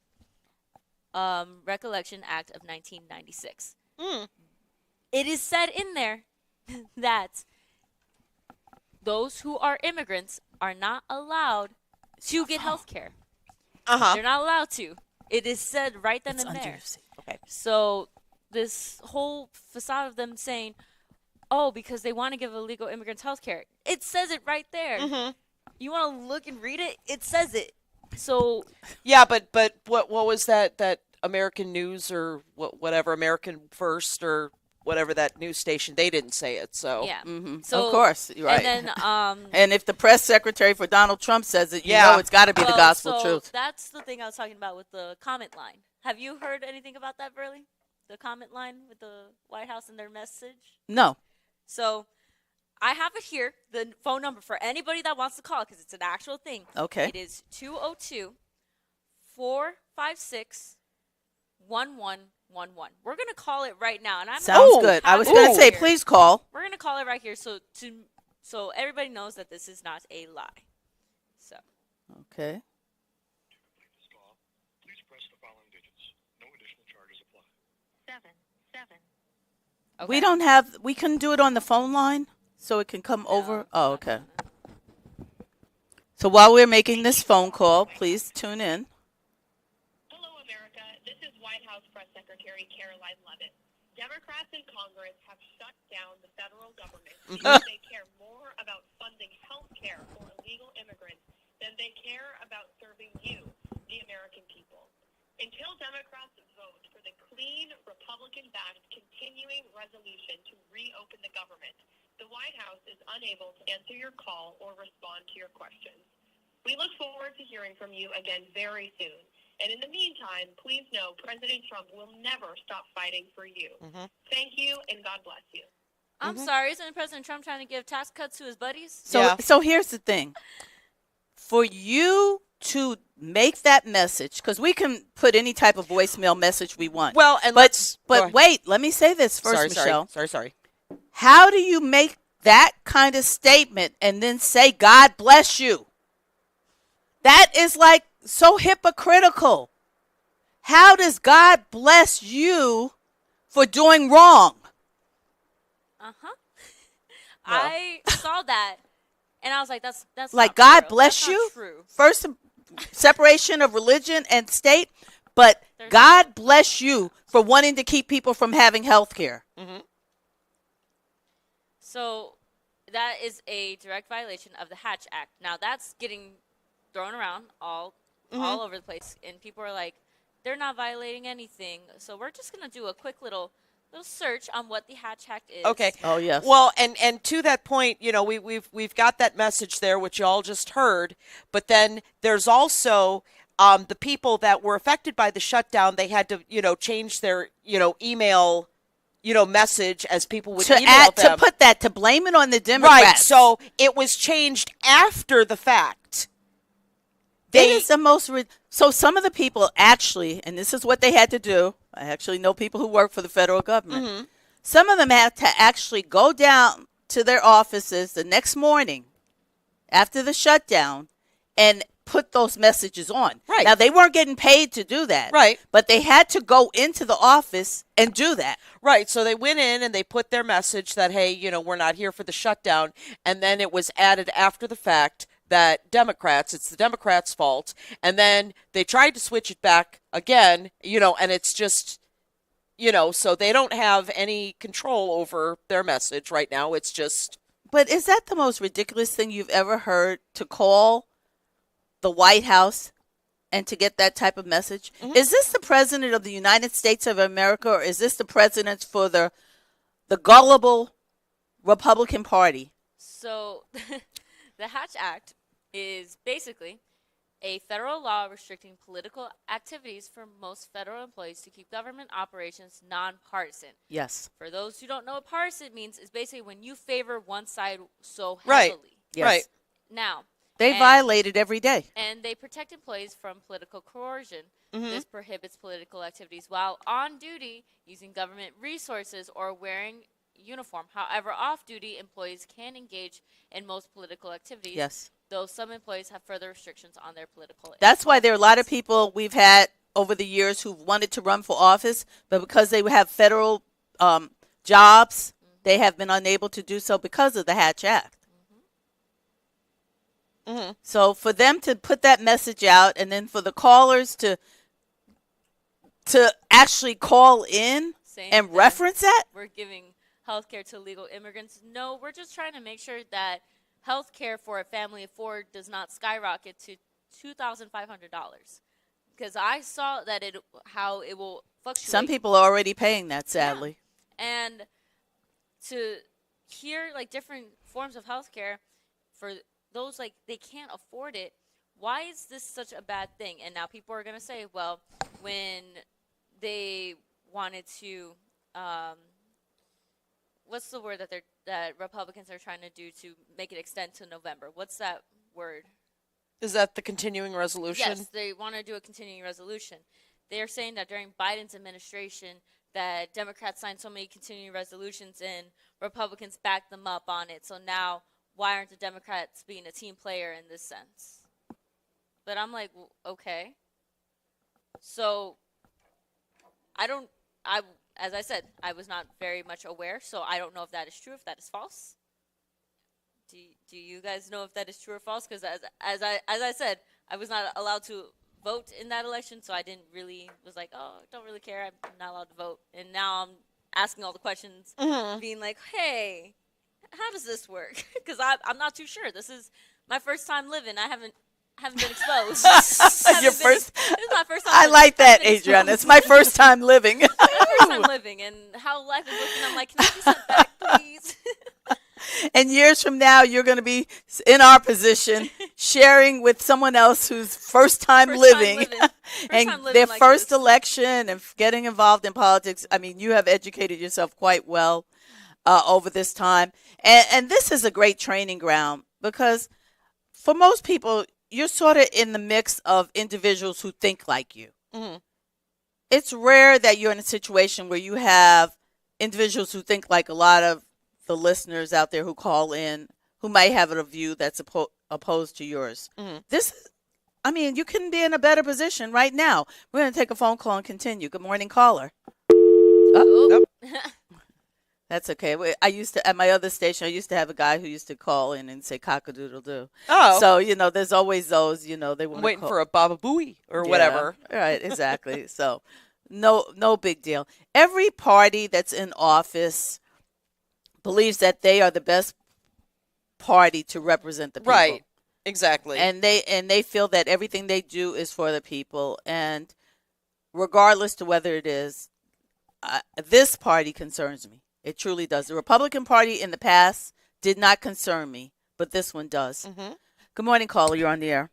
Recollection Act of 1996. It is said in there that those who are immigrants are not allowed to get health care. They're not allowed to. It is said right then and there. Okay. So this whole facade of them saying, oh, because they want to give illegal immigrants health care. It says it right there. You want to look and read it? It says it. So yeah, but what was that American News or whatever, American First or whatever, that news station, they didn't say it. So yeah. So, of course, you're right. And then and if the press secretary for Donald Trump says it, you know it's got to be the gospel truth. That's the thing I was talking about with the comment line. Have you heard anything about that, Verlie? The comment line with the White House and their message? No. So I have it here, the phone number for anybody that wants to call, because it's an actual thing. Okay. It is 202-456-1111. We're going to call it right now. And Sounds good. I was going to say, please call. We're going to call it right here so everybody knows that this is not a lie. So. Okay. Please press the following digits. No additional charges apply. 7. Okay. We couldn't do it on the phone line so it can come over. Oh, okay. So while we're making this phone call, please tune in. Hello, America. This is White House Press Secretary Caroline Leavitt. Democrats in Congress have shut down the federal government because they care more about funding health care for illegal immigrants than they care about serving you, the American people. Until Democrats vote for the clean, Republican-backed continuing resolution to reopen the government, the White House is unable to answer your call or respond to your questions. We look forward to hearing from you again very soon. And in the meantime, please know President Trump will never stop fighting for you. Thank you, and God bless you. I'm sorry, isn't President Trump trying to give tax cuts to his buddies? So here's the thing. For you to make that message, because we can put any type of voicemail message we want. Well, and but wait, let me say this first, Michelle. Sorry. How do you make that kind of statement and then say, God bless you? That is like so hypocritical. How does God bless you for doing wrong? I saw that, and I was like, that's like not God true. bless That's you. not true. First, separation of religion and state, but God bless you for wanting to keep people from having health care. So that is a direct violation of the Hatch Act. Now that's getting thrown around all over the place, and people are like, they're not violating anything. So we're just gonna do a quick little search on what the Hatch Act is. Okay. Oh, yes. Well, and to that point, we've got that message there, which y'all just heard. But then there's also the people that were affected by the shutdown. They had to, change their, email, message as people would email them. To blame it on the Democrats. Right. So it was changed after the fact. It is the most. So some of the people actually, and this is what they had to do. I actually know people who work for the federal government. Mm-hmm. Some of them had to actually go down to their offices the next morning after the shutdown and put those messages on. Right. Now, they weren't getting paid to do that. Right. But they had to go into the office and do that. Right. So they went in and they put their message that, hey, we're not here for the shutdown. And then it was added after the fact that it's the Democrats' fault. And then they tried to switch it back again, and it's just, so they don't have any control over their message right now. It's just. But is that the most ridiculous thing you've ever heard, to call the White House and to get that type of message? Mm-hmm. Is this the president of the United States of America, or is this the president for the gullible Republican Party? So the Hatch Act is basically a federal law restricting political activities for most federal employees to keep government operations nonpartisan. Yes. For those who don't know what partisan means, is basically when you favor one side so heavily. Right. Yes. Right. Now, they violate it every day. And they protect employees from political coercion. Mm-hmm. This prohibits political activities while on duty, using government resources, or wearing uniform. However, off-duty employees can engage in most political activities. Yes. Though some employees have further restrictions on their political. That's why there are a lot of people we've had over the years who've wanted to run for office, but because they have federal jobs, they have been unable to do so because of the Hatch Act. Mm-hmm. So for them to put that message out, and then for the callers to actually call in and reference that, we're giving health care to illegal immigrants. No, we're just trying to make sure that health care for a family of four does not skyrocket to $2,500. Because I saw that how it will fluctuate. Some people are already paying that, sadly. Yeah. And to hear different forms of health care for those they can't afford it, why is this such a bad thing? And now people are going to say, well, when they wanted to what's the word that Republicans are trying to do to make it extend to November? What's that word? Is that the continuing resolution? Yes, they want to do a continuing resolution. They are saying that during Biden's administration that Democrats signed so many continuing resolutions and Republicans backed them up on it. So now, why aren't the Democrats being a team player in this sense? But I'm like, okay. So as I said, I was not very much aware, so I don't know if that is true, if that is false. Do you guys know if that is true or false? Because as I said, I was not allowed to vote in that election, so I didn't really was like, oh, don't really care. I'm not allowed to vote, and now I'm asking all the questions, being like, hey, how does this work? Because I'm not too sure. This is my first time living. I haven't been exposed. This is my first time. I like that, Adrianna. It's my first time living. My first time living, and how life is looking. I'm like, can I be sent back, please? And years from now, you're going to be in our position, sharing with someone else who's first time living and their first election and getting involved in politics. I mean, you have educated yourself quite well over this time. And this is a great training ground because for most people, you're sort of in the mix of individuals who think like you. Mm-hmm. It's rare that you're in a situation where you have individuals who think like a lot of the listeners out there who call in who might have a view that's opposed to yours. Mm-hmm. You couldn't be in a better position right now. We're going to take a phone call and continue. Good morning, caller. Nope. That's okay. At my other station, I used to have a guy who used to call in and say cock-a-doodle-doo. Oh. So, there's always those, they want waiting for a Baba Booey or whatever. Right, exactly. So, no big deal. Every party that's in office believes that they are the best party to represent the people. Right, exactly. And they feel that everything they do is for the people. And regardless to whether it is, this party concerns me. It truly does. The Republican Party in the past did not concern me, but this one does. Good morning, caller. You're on the air.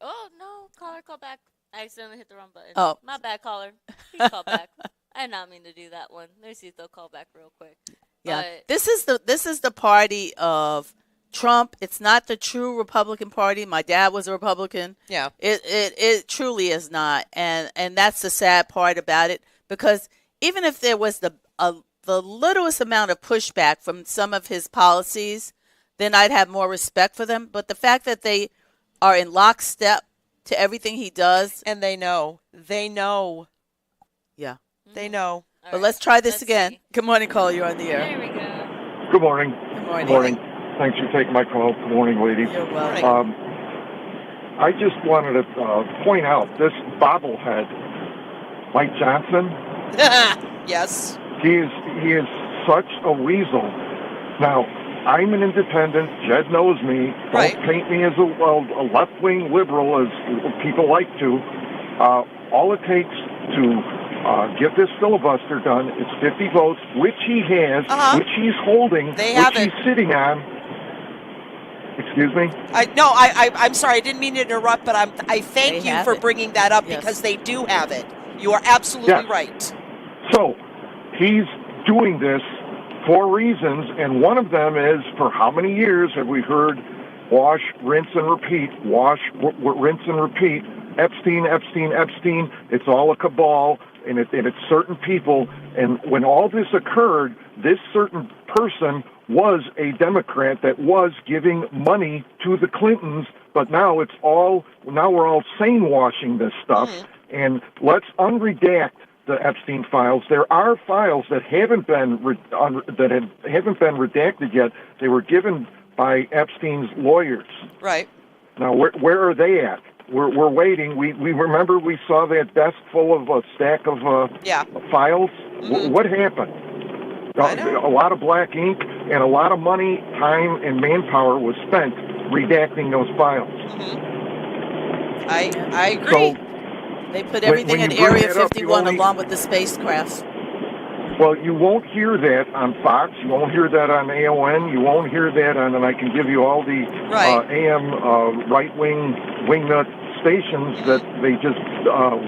Oh, no. Caller, call back. I accidentally hit the wrong button. Oh. My bad, caller. Please call back. I did not mean to do that one. Let me see if they'll call back real quick. Yeah. But This is the party of Trump. It's not the true Republican Party. My dad was a Republican. Yeah. It truly is not. And that's the sad part about it, because even if there was the littlest amount of pushback from some of his policies, then I'd have more respect for them. But the fact that they are in lockstep to everything he does. And they know. Yeah. They know. all But right. let's try this Let's again. see. Good morning, caller. You're on the air. There we go. Good morning. Good morning. Good morning. Thanks for taking my call. Good morning, ladies. You're welcome. I just wanted to point out this bobblehead, Mike Johnson. Yes. He is such a weasel. Now, I'm an independent. Jed knows me. Don't Right. paint me as a left-wing liberal, as people like to. All it takes to get this filibuster done is 50 votes, which he has, which he's holding, They which have he's it. sitting on. Excuse me? I'm sorry. I didn't mean to interrupt, but I thank They you have for it. bringing that up, Yes. because they do have it. You are absolutely Yes. right. So he's doing this for reasons, and one of them is, for how many years have we heard wash, rinse, and repeat, rinse, and repeat, Epstein, Epstein, Epstein, it's all a cabal, and it's certain people, and when all this occurred, this certain person was a Democrat that was giving money to the Clintons, but now we're all sane-washing this stuff, and let's unredact the Epstein files. There are files that haven't been redacted yet. They were given by Epstein's lawyers. Right. Now, where are they at? We're waiting. We remember we saw that desk full of a stack of files. What happened? I know. A lot of black ink and a lot of money, time, and manpower was spent redacting those files. I agree. So, They put when everything you in bring Area that up, you 51 only- along with the spacecrafts. well, you won't hear that on Fox. You won't hear that on AON. You won't hear that on, and I can give you all the Right. AM right-wing wingnut stations that they just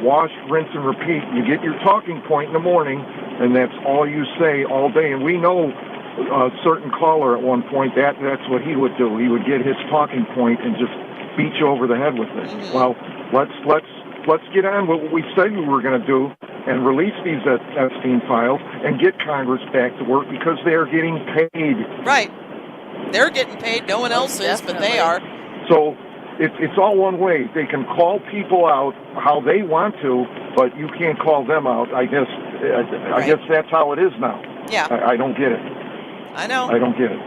wash, rinse, and repeat. You get your talking point in the morning, and that's all you say all day. And we know a certain caller at one point, that's what he would do. He would get his talking point and just beat you over the head with it. Well, let's get on with what we said we were going to do and release these Epstein files and get Congress back to work, because they are getting paid. Right. They're getting paid. No one else is, but they are. So it's all one way. They can call people out how they want to, but you can't call them out. I guess that's how it is now. Yeah. I don't get it. I know. I don't get it.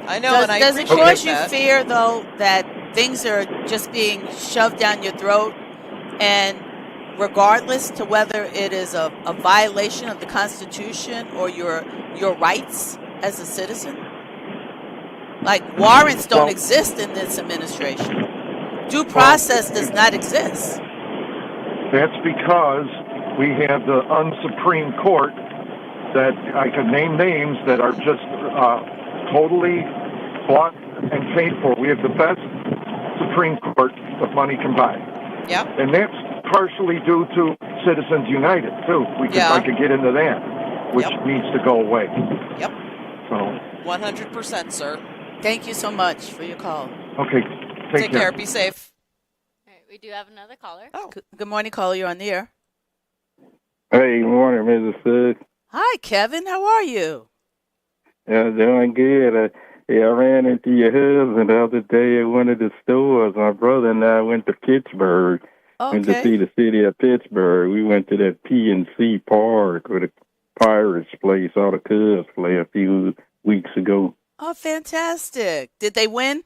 I know, Does, and I does it appreciate cause you that. fear, though, that things are just being shoved down your throat, and regardless to whether it is a violation of the Constitution or your rights as a citizen? Like, warrants don't exist in this administration. Due process does not exist. That's because we have the unsupreme court that I could name names that are just totally bought and paid for. We have the best Supreme Court that money can buy. Yeah. And that's partially due to Citizens United, too. I could get into that, which needs to go away. Yep. So, 100%, sir. Thank you so much for your call. okay, Take care. Be safe. All right, we do have another caller. Oh. Good morning, caller. You're on the air. Hey, good morning, Mrs. Suggs. Hi, Kevin. How are you? Doing good. I ran into your husband the other day at one of the stores. My brother and I went to Pittsburgh. Went to see the city of Pittsburgh. We went to that PNC Park where the Pirates play, saw the Cubs play a few weeks ago. Oh, fantastic. Did they win?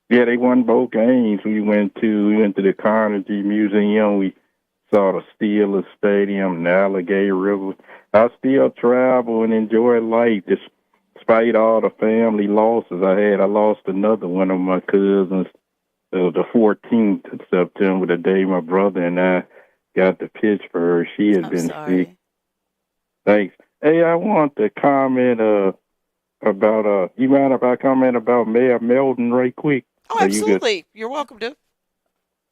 Yeah, they won both games. We went to the Carnegie Museum. We saw the Steelers Stadium, the Alligator River. I still travel and enjoy life despite all the family losses I had. I lost another one of my cousins the 14th of September, the day my brother and I got to Pittsburgh. She had I'm been sorry. sick. Thanks. Hey, I want to comment about you mind if I comment about Mayor Melton right quick? Oh, Are you good? absolutely. You're welcome to.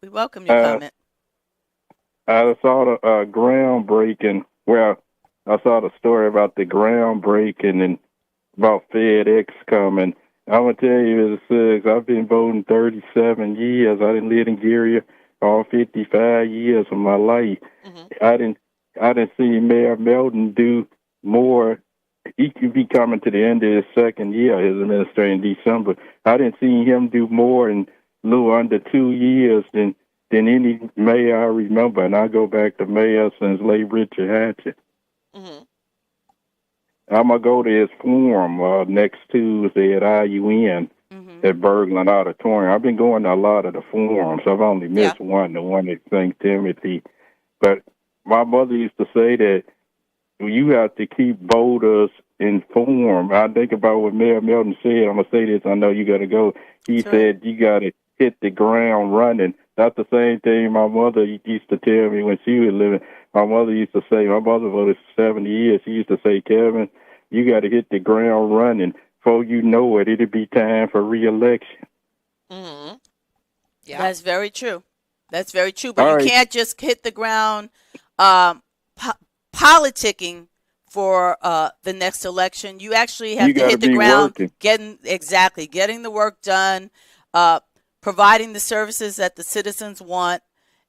We welcome your comment. I saw the groundbreaking. Well, I saw the story about the groundbreaking and about FedEx coming. I'm gonna tell you, it sucks. I've been voting 37 years. I didn't live in Gary all 55 years of my life. Mm-hmm. I didn't see Mayor Melton do more. He could be coming to the end of his second year, his administration in December. I didn't see him do more in a little under 2 years than any mayor I remember, and I go back to mayor since late Richard Hatchett. Mm-hmm. I'm going to go to his forum next Tuesday at IUN at Berglund Auditorium. I've been going to a lot of the forums. I've only missed one, the one at St. Timothy. But my mother used to say that you have to keep voters informed. I think about what Mayor Melton said. I'm going to say this. I know you got to go. He said you got to hit the ground running. That's the same thing my mother used to tell me when she was living. My mother used to say, my mother voted 70 years. She used to say, Kevin, you got to hit the ground running. Before you know it, it'll be time for re-election. Mm-hmm. Yeah. That's very true. That's very true. But you can't just hit the ground politicking for the next election. You actually have to hit the ground getting the work done, providing the services that the citizens want,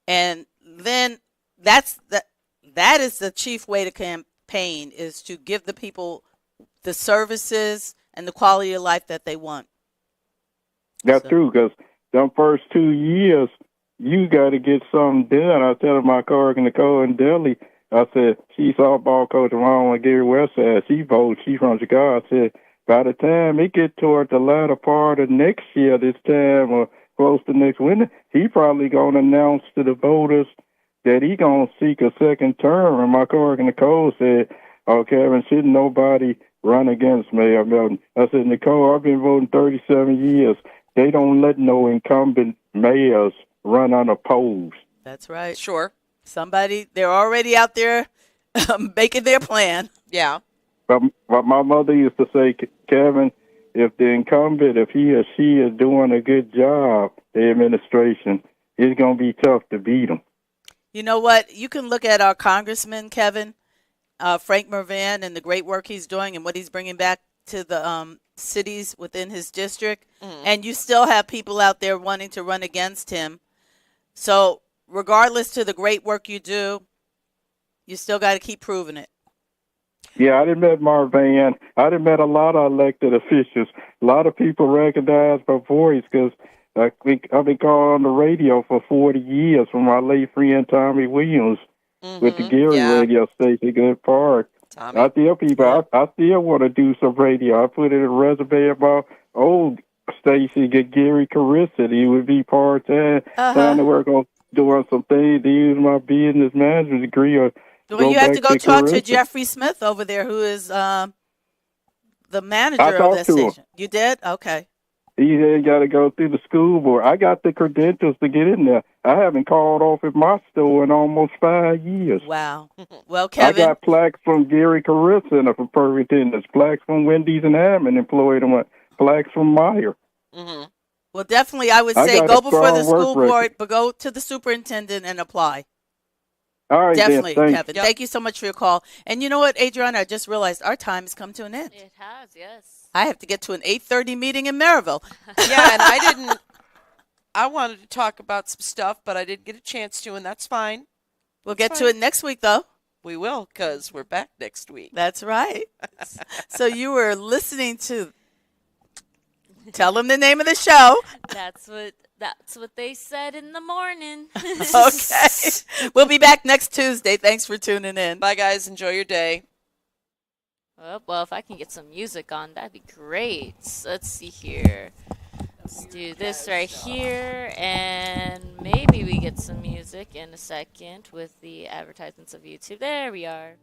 and then that is the chief way to campaign, is to give the people the services and the quality of life that they want. That's true, because them first 2 years, you got to get something done. I was telling my colleague Nicole in Delhi, I said, she's softball coach around Gary Westside. She votes. She's from Chicago. I said, by the time it get toward the latter part of next year, this time or close to next winter, he probably going to announce to the voters that he going to seek a second term. And my colleague Nicole said, oh, Kevin, shouldn't nobody run against Mayor Melton? I said, Nicole, I've been voting 37 years. They don't let no incumbent mayors run unopposed. That's right. Sure. They're already out there making their plan. Yeah. But my mother used to say, Kevin, if the incumbent, if he or she is doing a good job, the administration, it's going to be tough to beat them. You know what? You can look at our congressman, Kevin, Frank Mervan, and the great work he's doing and what he's bringing back to the cities within his district. And you still have people out there wanting to run against him. So regardless to the great work you do, you still got to keep proving it. Yeah, I done met Marvan. I done met a lot of elected officials. A lot of people recognize my voice because I've been calling on the radio for 40 years from my late friend Tommy Williams with the Gary radio station, Good Park. Tommy. I tell people I still want to do some radio. I put it in a resume about old station, get Gary Carissa. He would be part-time, trying to work on doing some things to use my business management degree. Or well, you have to go talk to Jeffrey Smith over there, who is the manager of that station. You did? Okay. He got to go through the school board. I got the credentials to get in there. I haven't called off at my store in almost 5 years. Wow. Well, Kevin, I got plaques from Gary Carissa for perfect attendance, plaques from Wendy's and Hammond employed him, plaques from Meyer. Well, definitely, I would say go before the school board, but go to the superintendent and apply. All right, definitely, then, Kevin. Thank you so much for your call. And you know what, Adrianna, I just realized our time has come to an end. It has, yes. I have to get to an 8:30 meeting in Maryville. Yeah, and I wanted to talk about some stuff, but I didn't get a chance to, and that's fine. We'll get to it next week, though. We will, because we're back next week. That's right. So you were listening to... Tell them the name of the show. That's what they said in the morning. Okay. We'll be back next Tuesday. Thanks for tuning in. Bye, guys. Enjoy your day. Oh, well, if I can get some music on, that'd be great. Let's see here. Let's do this right here, and maybe we get some music in a second with the advertisements of YouTube. There we are.